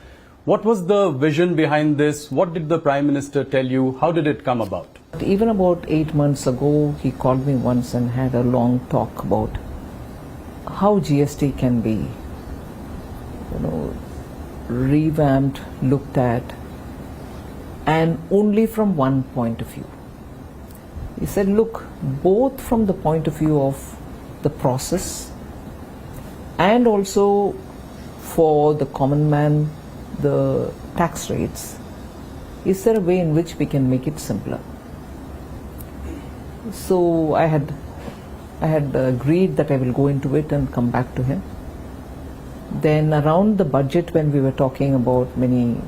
What was the vision behind this? What did the Prime Minister tell you? How did it come about? Even about 8 months ago, he called me once and had a long talk about how GST can be, revamped, looked at, and only from one point of view. He said, look, both from the point of view of the process and also for the common man, the tax rates, is there a way in which we can make it simpler? So I had agreed that I will go into it and come back to him. Then around the budget, when we were talking about many,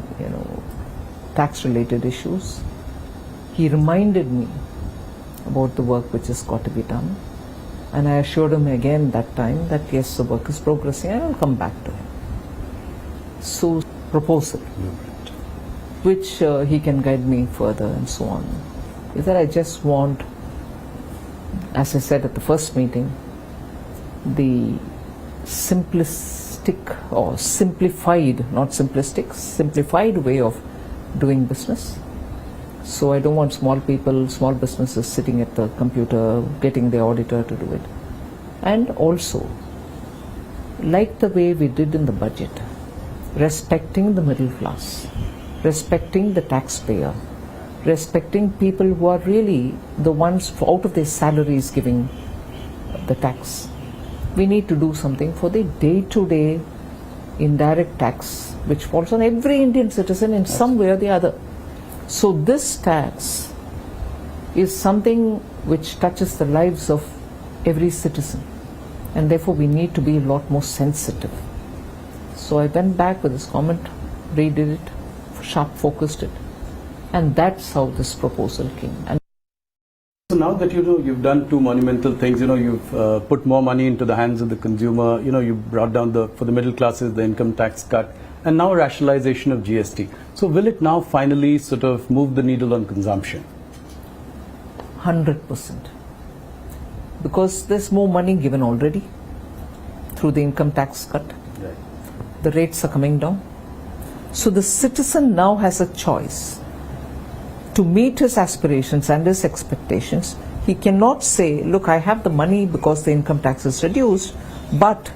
tax-related issues, he reminded me about the work which has got to be done. And I assured him again that time that yes, the work is progressing and I'll come back to him. So, proposal, which he can guide me further and so on, is that I just want, as I said at the first meeting, the simplistic or simplified, not simplistic, simplified way of doing business. So I don't want small people, small businesses sitting at the computer, getting the auditor to do it. And also, like the way we did in the budget, respecting the middle class, respecting the taxpayer, respecting people who are really the ones out of their salaries giving the tax. We need to do something for the day-to-day indirect tax, which falls on every Indian citizen in some way or the other. So this tax is something which touches the lives of every citizen, and therefore we need to be a lot more sensitive. So I went back with this comment, redid it, sharp focused it, and that's how this proposal came. And so now that you've done two monumental things, you've put more money into the hands of the consumer, you brought down for the middle classes the income tax cut, and now rationalization of GST. So will it now finally sort of move the needle on consumption? 100%. Because there's more money given already through the income tax cut. Right. The rates are coming down. So the citizen now has a choice to meet his aspirations and his expectations. He cannot say, look, I have the money because the income tax is reduced, but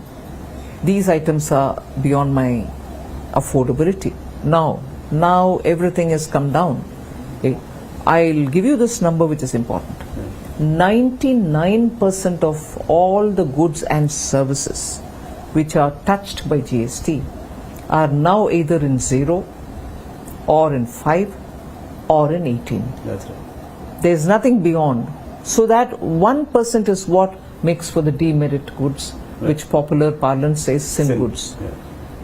these items are beyond my affordability. Now everything has come down. Okay. I'll give you this number which is important. 99% of all the goods and services which are touched by GST are now either in 0 or in 5 or in 18. That's right. There's nothing beyond. So that 1% is what makes for the demerit goods, right, which popular parlance says sin goods. Yeah.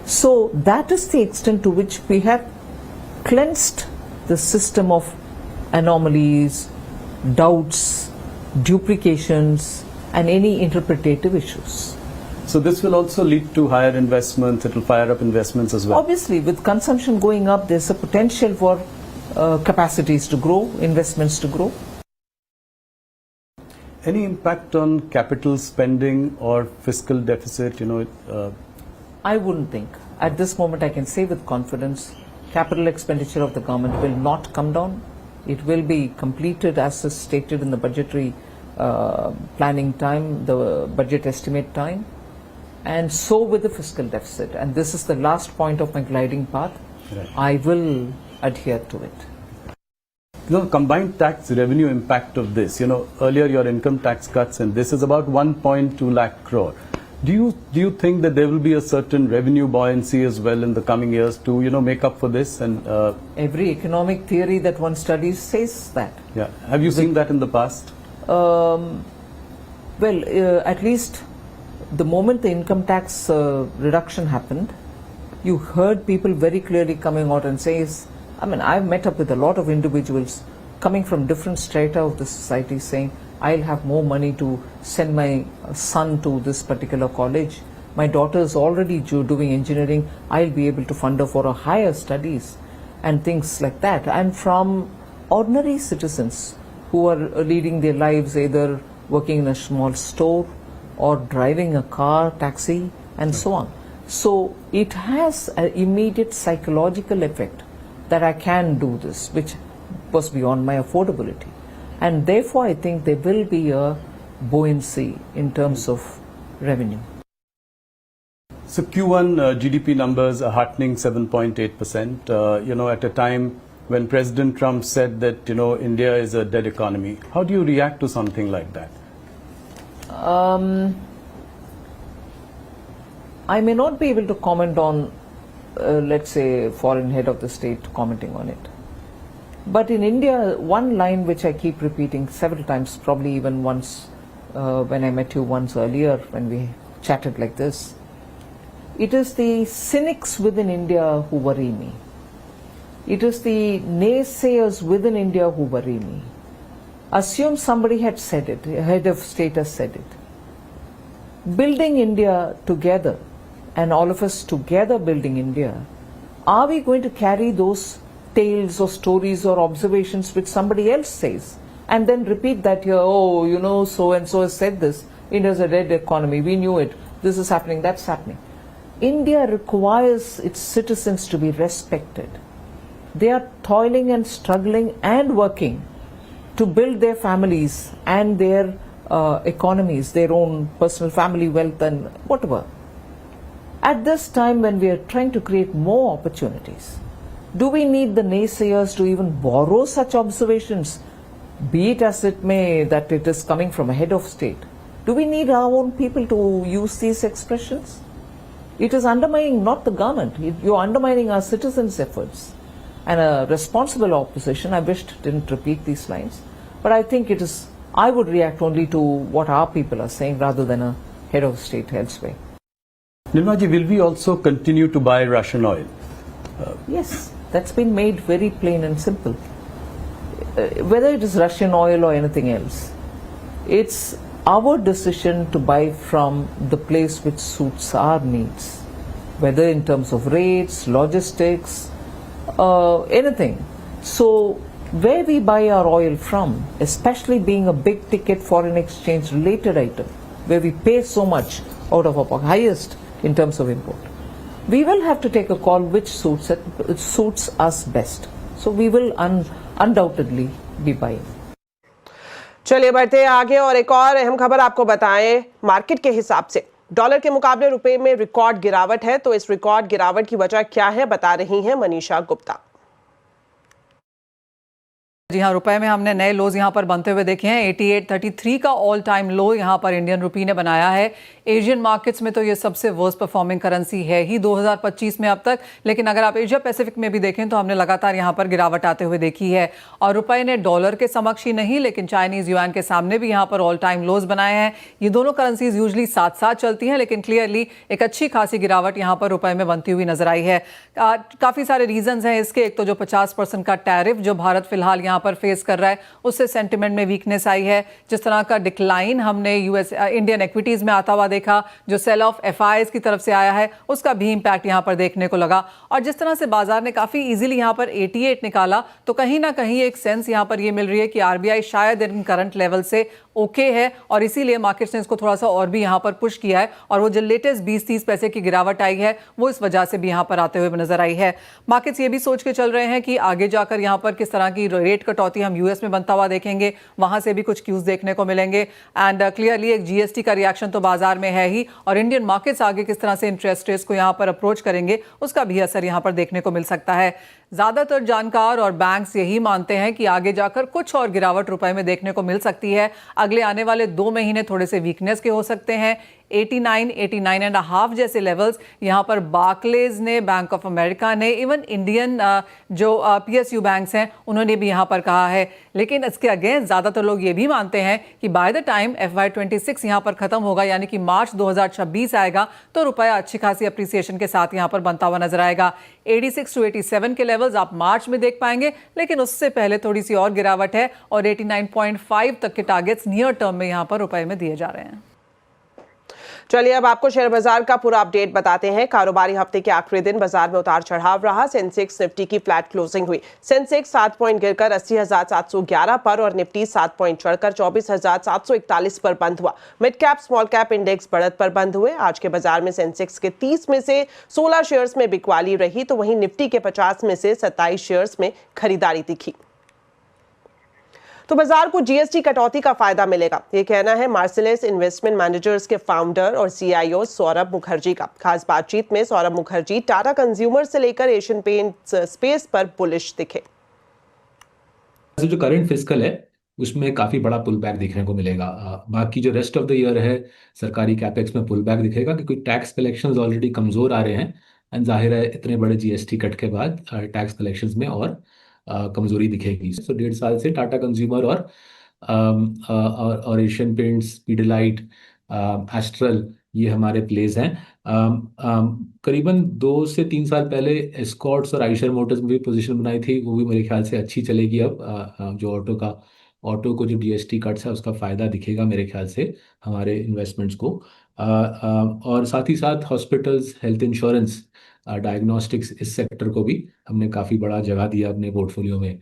So that is the extent to which we have cleansed the system of anomalies, doubts, duplications, and any interpretative issues. So this will also lead to higher investments, it will fire up investments as well. Obviously, with consumption going up, there's a potential for capacities to grow, investments to grow. Any impact on capital spending or fiscal deficit, I wouldn't think. At this moment, I can say with confidence, capital expenditure of the government will not come down. It will be completed as is stated in the budgetary planning time, the budget estimate time, and so with the fiscal deficit. And this is the last point of my gliding path. Right. I will adhere to it. Combined tax revenue impact of this, earlier your income tax cuts, and this is about 1.2 lakh crore. Do you think that there will be a certain revenue buoyancy as well in the coming years to make up for this? And every economic theory that one studies says that. Yeah, have you seen that in the past? At least the moment the income tax reduction happened, you heard people very clearly coming out and saying, I've met up with a lot of individuals coming from different strata of the society saying, I'll have more money to send my son to this particular college. My daughter is already doing engineering. I'll be able to fund her for her higher studies. and things like that, and from ordinary citizens who are leading their lives either working in a small store or driving a car, taxi, and so on. So it has an immediate psychological effect that I can do this, which was beyond my affordability. And therefore I think there will be a buoyancy in terms of revenue. So Q1 GDP numbers are heartening 7.8%, at a time when President Trump said that, India is a dead economy. How do you react to something like that? I may not be able to comment on, let's say, foreign head of the state commenting on it. But in India, one line which I keep repeating several times, probably even once when I met you once earlier when we chatted like this, it is the cynics within India who worry me. It is the naysayers within India who worry me. Assume somebody had said it, a head of state has said it. Building India together, and all of us together building India, are we going to carry those tales or stories or observations which somebody else says and then repeat that here, oh, so and so has said this, India's a dead economy, we knew it, this is happening, that's happening. India requires its citizens to be respected. They are toiling and struggling and working to build their families and their economies, their own personal family wealth and whatever. At this time when we are trying to create more opportunities, do we need the naysayers to even borrow such observations, be it as it may that it is coming from a head of state? Do we need our own people to use these expressions? It is undermining not the government, you're undermining our citizens' efforts. And a responsible opposition, I wished didn't repeat these lines, but I think it is, I would react only to what our people are saying rather than a head of state elsewhere. Nirmala ji, will we also continue to buy Russian oil? Yes, that's been made very plain and simple. Whether it is Russian oil or anything else, it's our decision to buy from the place which suits our needs, whether in terms of rates, logistics, anything. So where we buy our oil from, especially being a big ticket foreign exchange related item, where we pay so much out of our highest in terms of import, we will have to take a call which suits us best. So we will undoubtedly be buying. चलिए बढ़ते हैं आगे और एक और अहम खबर आपको बताएं। मार्केट के हिसाब से डॉलर के मुकाबले रुपए में रिकॉर्ड गिरावट है, तो इस रिकॉर्ड गिरावट की वजह क्या है बता रही हैं मनीषा गुप्ता। जी हाँ, रुपए में हमने नए लोज यहाँ पर बनते हुए देखे हैं। 88.33 का ऑल टाइम लो यहाँ पर इंडियन रुपी ने बनाया है। एशियन मार्केट्स में तो ये सबसे वर्स्ट परफॉर्मिंग करेंसी है ही 2025 में अब तक, लेकिन अगर आप एशिया पैसिफिक में भी देखें तो हमने लगातार यहाँ पर गिरावट आते हुए देखी है। और रुपए ने डॉलर के समक्ष ही नहीं लेकिन चाइनीज युआन के सामने भी यहाँ पर ऑल टाइम लोज बनाए हैं। ये दोनों करेंसीज यूजली साथ साथ चलती हैं, लेकिन क्लियरली एक अच्छी खासी गिरावट यहाँ पर रुपए में बनती हुई नजर आई है। काफ़ी सारे रीजंस हैं इसके। एक तो जो 50% का टैरिफ जो भारत फिलहाल यहाँ पर फेस कर रहा है, उससे सेंटिमेंट में वीकनेस आई है। जिस तरह का डिक्लाइन हमने इंडियन इक्विटीज में आता हुआ देखा, जो सेल ऑफ एफआईएस की तरफ से आया है, उसका भी इंपैक्ट यहां पर देखने को लगा। और जिस तरह से बाजार ने काफी इजीली यहां पर 88 निकाला, तो कहीं ना कहीं एक सेंस यहां पर ये मिल रही है कि आरबीआई शायद इन करंट लेवल से ओके है और इसीलिए मार्केट्स ने इसको थोड़ा सा और भी यहां पर पुश किया है। और वो जो लेटेस्ट 20-30 पैसे की गिरावट आई है वो इस वजह से भी यहां पर आते हुए नजर आई है। मार्केट्स ये भी सोच के चल रहे हैं कि आगे जाकर यहां पर किस तरह की रेट कटौती हम यूएस में बनता हुआ देखेंगे, वहां से भी कुछ क्यूज देखने को मिलेंगे। एंड क्लियरली एक जीएसटी का रिएक्शन तो बाजार में है ही, और इंडियन मार्केट्स आगे किस तरह से इंटरेस्ट रेट्स को यहां पर अप्रोच करेंगे उसका भी असर यहां पर देखने को मिल सकता है। ज्यादातर जानकार और बैंक्स यही मानते हैं कि आगे जाकर कुछ और गिरावट रुपए में देखने को मिल सकती है। अगले आने वाले 2 महीने थोड़े से वीकनेस के हो सकते हैं। 89.5 जैसे लेवल्स यहां पर बार्कलेज ने, बैंक ऑफ अमेरिका ने, इवन इंडियन जो पीएसयू बैंक्स हैं उन्होंने भी यहां पर कहा है। लेकिन इसके अगेंस्ट ज्यादातर लोग ये भी मानते हैं कि बाय द टाइम FY26 यहां पर खत्म होगा, यानी कि मार्च 2026 आएगा, तो रुपया अच्छी खासी अप्रिसिएशन के साथ यहां पर बनता हुआ नजर आएगा। 86 to 87 के लेवल्स आप मार्च में देख पाएंगे, लेकिन उससे पहले थोड़ी सी और गिरावट है और 89.5 तक के टारगेट्स नियर टर्म में यहां पर रुपए में दिए जा रहे हैं। चलिए अब आपको शेयर बाजार का पूरा अपडेट बताते हैं। कारोबारी हफ्ते के आखिरी दिन बाजार में उतार चढ़ाव रहा। सेंसेक्स निफ्टी की फ्लैट क्लोजिंग हुई। सेंसेक्स 7 पॉइंट गिरकर 80,711 पर और निफ्टी 7 पॉइंट चढ़कर 24,741 पर बंद हुआ। Mid cap small cap index बढ़त पर बंद हुए। आज के बाजार में सेंसेक्स के 30 में से 16 शेयर्स में बिकवाली रही, तो वहीं निफ्टी के 50 में से 27 शेयर्स में खरीदारी दिखी। तो बाजार को जीएसटी कटौती का फायदा मिलेगा, ये कहना है मार्सिलेस इन्वेस्टमेंट मैनेजर्स के फाउंडर और सीआईओ सौरभ मुखर्जी का। खास बातचीत में सौरभ मुखर्जी टाटा कंज्यूमर से लेकर एशियन पेंट्स स्पेस पर बुलिश दिखे। जो करंट फिस्कल है उसमें काफी बड़ा पुल बैक देखने को मिलेगा। बाकी जो रेस्ट ऑफ द ईयर है सरकारी कैपेक्स में पुल बैक दिखेगा, क्योंकि टैक्स कलेक्शंस ऑलरेडी कमजोर आ रहे हैं एंड जाहिर है इतने बड़े जीएसटी कट के बाद टैक्स कलेक्शंस में और कमजोरी दिखेगी। सो 1.5 साल से टाटा कंज्यूमर और एशियन पेंट्स, पीडिलाइट, एस्ट्रल ये हमारे प्लेज हैं। करीबन 2 से 3 साल पहले एस्कॉर्ट्स और आइशर मोटर्स में भी पोजीशन बनाई थी, वो भी मेरे ख्याल से अच्छी चलेगी। अब जो ऑटो को जो जीएसटी कट्स है उसका फायदा दिखेगा मेरे ख्याल से हमारे इन्वेस्टमेंट्स को। और साथ ही साथ हॉस्पिटल्स, हेल्थ इंश्योरेंस, डायग्नोस्टिक्स, इस सेक्टर को भी हमने काफी बड़ा जगह दिया अपने पोर्टफोलियो में।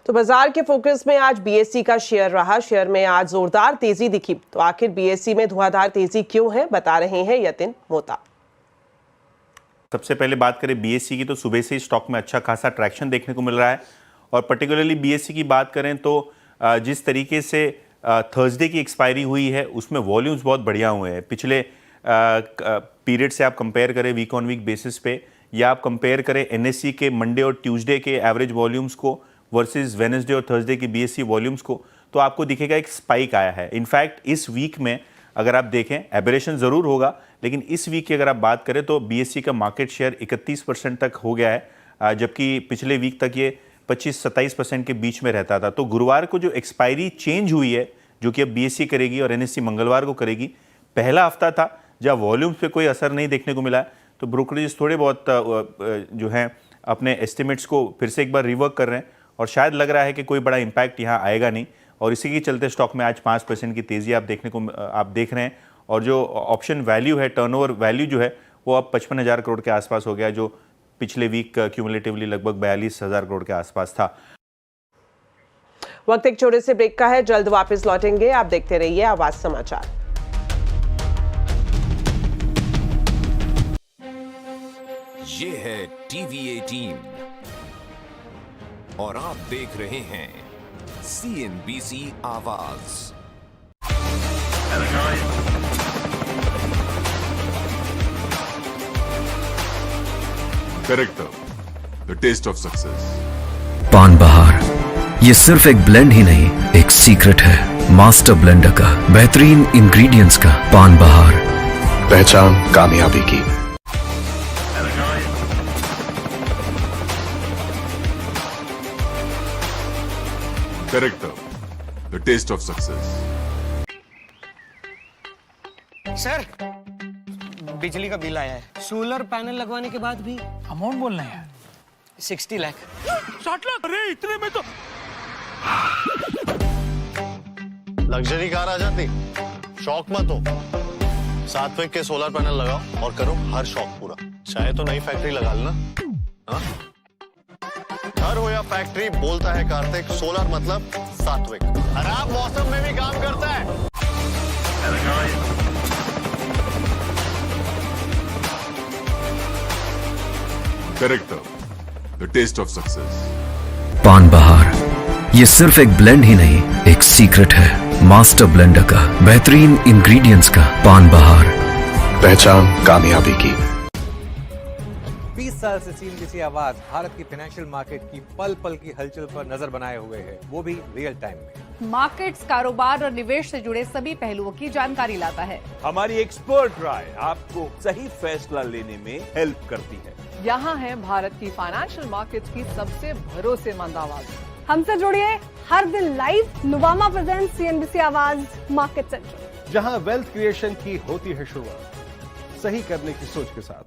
तो बाजार के फोकस में आज बीएससी का शेयर रहा। शेयर में आज जोरदार तेजी दिखी। तो आखिर बीएससी में धुआंधार तेजी क्यों है, बता रहे हैं यतिन मोता। सबसे पहले बात करें बीएससी की, तो सुबह से ही स्टॉक में अच्छा खासा ट्रैक्शन देखने को मिल रहा है। और पर्टिकुलरली बीएससी की बात करें तो जिस तरीके से थर्सडे की एक्सपायरी हुई है उसमें वॉल्यूम्स बहुत बढ़िया हुए हैं। पिछले पीरियड से आप कंपेयर करें वीक ऑन वीक बेसिस पे, या आप कंपेयर करें एनएससी के मंडे और ट्यूसडे के एवरेज वॉल्यूम्स को वर्सेस वेडनेसडे और थर्सडे की बीएससी वॉल्यूम्स को, तो आपको दिखेगा एक स्पाइक आया है। इनफैक्ट इस वीक में अगर आप देखें, एबरेशन ज़रूर होगा, लेकिन इस वीक की अगर आप बात करें तो बीएससी का मार्केट शेयर 31% तक हो गया है, जबकि पिछले वीक तक ये 25-27% के बीच में रहता था। तो गुरुवार को जो एक्सपायरी चेंज हुई है, जो कि अब बीएससी करेगी और एनएससी मंगलवार को करेगी, पहला हफ्ता था जहाँ वॉल्यूम्स पे कोई असर नहीं देखने को मिला। तो ब्रोकरेज थोड़े बहुत जो हैं अपने एस्टिमेट्स को फिर से एक बार रिवर्क कर रहे हैं और शायद लग रहा है कि कोई बड़ा इम्पैक्ट यहाँ आएगा नहीं, और इसी के चलते स्टॉक में आज 5% की तेज़ी आप देख रहे हैं। और जो ऑप्शन वैल्यू है, टर्नओवर वैल्यू जो है वो अब 55,000 करोड़ के आसपास हो गया, जो पिछले वीक क्यूमुलेटिवली लगभग 42,000 करोड़ के आसपास था। वक्त एक छोटे से ब्रेक का है, जल्द वापस लौटेंगे। आप देखते रहिए आवाज समाचार। ये है टीवी 18 और आप देख रहे हैं CNBC आवाज। Character, the taste of success. पान बहार ये सिर्फ एक ब्लेंड ही नहीं, एक सीक्रेट है मास्टर ब्लेंडर का, बेहतरीन इंग्रेडिएंट्स का। पान बहार, पहचान कामयाबी की। Character, the taste of success. Sir, बिजली का बिल आया है। सोलर पैनल लगवाने के बाद भी अमाउंट बोलना है यार। 60 लाख। 60 लाख? अरे इतने में तो लग्जरी कार आ जाती। शौक मत हो, सात्विक के सोलर पैनल लगाओ और करो हर शौक पूरा। चाहे तो नई फैक्ट्री लगा लेना। हाँ? घर हो या फैक्ट्री, बोलता है कार्तिक, सोलर मतलब सात्विक। खराब मौसम में भी काम करता है। Character, the taste of success. पान बहार ये सिर्फ एक ब्लेंड ही नहीं, एक सीक्रेट है मास्टर ब्लेंडर का, बेहतरीन इंग्रेडिएंट्स का। पान बहार, पहचान कामयाबी की। 20 साल से CNBC आवाज भारत की फाइनेंशियल मार्केट की पल पल की हलचल पर नजर बनाए हुए है, वो भी रियल टाइम में। मार्केट्स, कारोबार और निवेश से जुड़े सभी पहलुओं की जानकारी लाता है। हमारी एक्सपर्ट राय आपको सही फैसला लेने में हेल्प करती है। यहाँ है भारत की फाइनेंशियल मार्केट्स की सबसे भरोसेमंद आवाज। हमसे जुड़िए हर दिन लाइव। नुवामा प्रेजेंट्स CNBC आवाज मार्केट सेंट्रल, जहां वेल्थ क्रिएशन की होती है शुरुआत सही करने की सोच के साथ।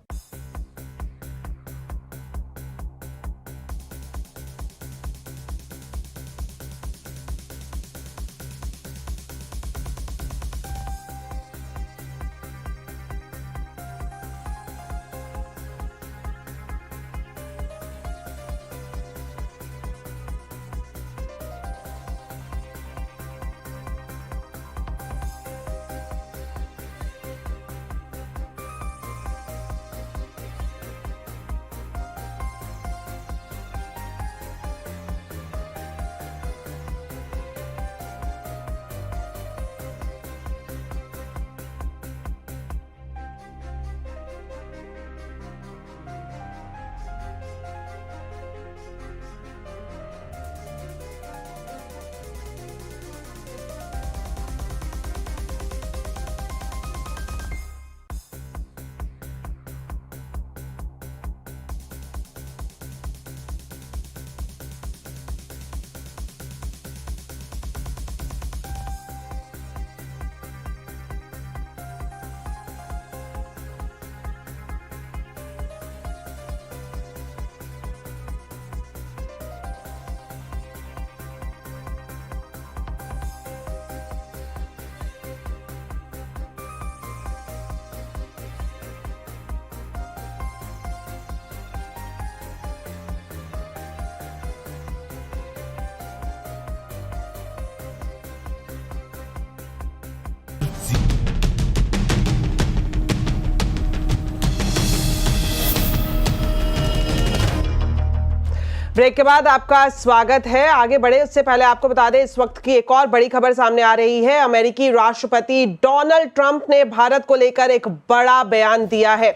ब्रेक के बाद आपका स्वागत है। आगे बढ़े उससे पहले आपको बता दें इस वक्त की एक और बड़ी खबर सामने आ रही है। अमेरिकी राष्ट्रपति डोनाल्ड ट्रंप ने भारत को लेकर एक बड़ा बयान दिया है।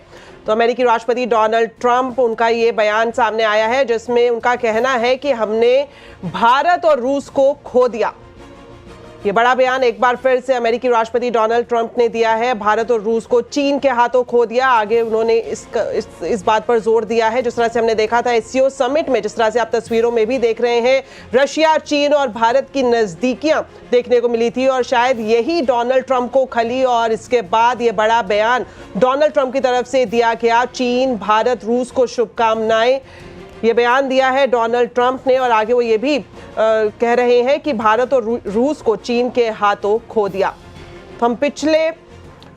तो अमेरिकी राष्ट्रपति डोनाल्ड ट्रंप, उनका ये बयान सामने आया है जिसमें उनका कहना है कि हमने भारत और रूस को खो दिया। ये बड़ा बयान एक बार फिर से अमेरिकी राष्ट्रपति डोनाल्ड ट्रंप ने दिया है। भारत और रूस को चीन के हाथों खो दिया। आगे उन्होंने इस बात पर जोर दिया है, जिस तरह से हमने देखा था एससीओ समिट में, जिस तरह से आप तस्वीरों में भी देख रहे हैं, रशिया, चीन और भारत की नजदीकियां देखने को मिली थी और शायद यही डोनाल्ड ट्रंप को खली और इसके बाद ये बड़ा बयान डोनाल्ड ट्रंप की तरफ से दिया गया। चीन, भारत, रूस को शुभकामनाएं, ये बयान दिया है डोनाल्ड ट्रंप ने और आगे वो ये भी कह रहे हैं कि भारत और रूस को चीन के हाथों खो दिया। तो हम पिछले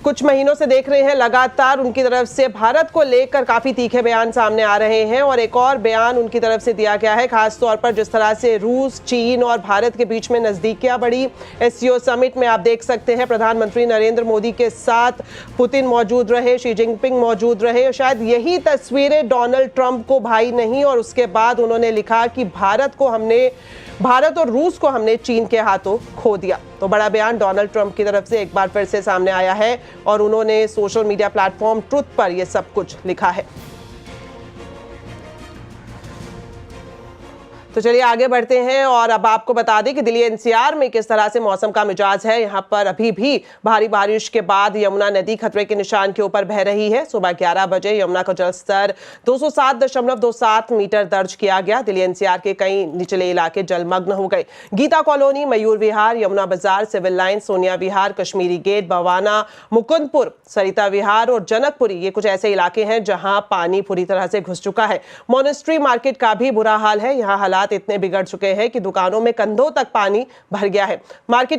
कुछ महीनों से देख रहे हैं लगातार उनकी तरफ से भारत को लेकर काफी तीखे बयान सामने आ रहे हैं और एक और बयान उनकी तरफ से दिया गया है, खास तौर पर जिस तरह से रूस, चीन और भारत के बीच में नजदीकियां बढ़ी। एससीओ समिट में आप देख सकते हैं प्रधानमंत्री नरेंद्र मोदी के साथ पुतिन मौजूद रहे, शी जिनपिंग मौजूद रहे और शायद यही तस्वीरें डोनाल्ड ट्रंप को भाई नहीं और उसके बाद उन्होंने लिखा कि भारत और रूस को हमने चीन के हाथों खो दिया। तो बड़ा बयान डोनाल्ड ट्रंप की तरफ से एक बार फिर से सामने आया है और उन्होंने सोशल मीडिया प्लेटफॉर्म ट्रुथ पर यह सब कुछ लिखा है। तो चलिए आगे बढ़ते हैं और अब आपको बता दें कि दिल्ली एनसीआर में किस तरह से मौसम का मिजाज है। यहां पर अभी भी भारी बारिश के बाद यमुना नदी खतरे के निशान के ऊपर बह रही है। सुबह 11 बजे यमुना का जलस्तर 207.27 मीटर दर्ज किया गया। दिल्ली एनसीआर के कई निचले इलाके जलमग्न हो गए। गीता कॉलोनी, मयूर विहार, यमुना बाजार, सिविल लाइन, सोनिया विहार, कश्मीरी गेट, बवाना, मुकुंदपुर, सरिता विहार और जनकपुरी, ये कुछ ऐसे इलाके हैं जहां पानी पूरी तरह से घुस चुका है। मॉनेस्ट्री मार्केट का भी बुरा हाल है। यहाँ हालात इतने बिगड़ चुके हैं कि दुकानों में कंधों तक पानी भर गया है। मार्केट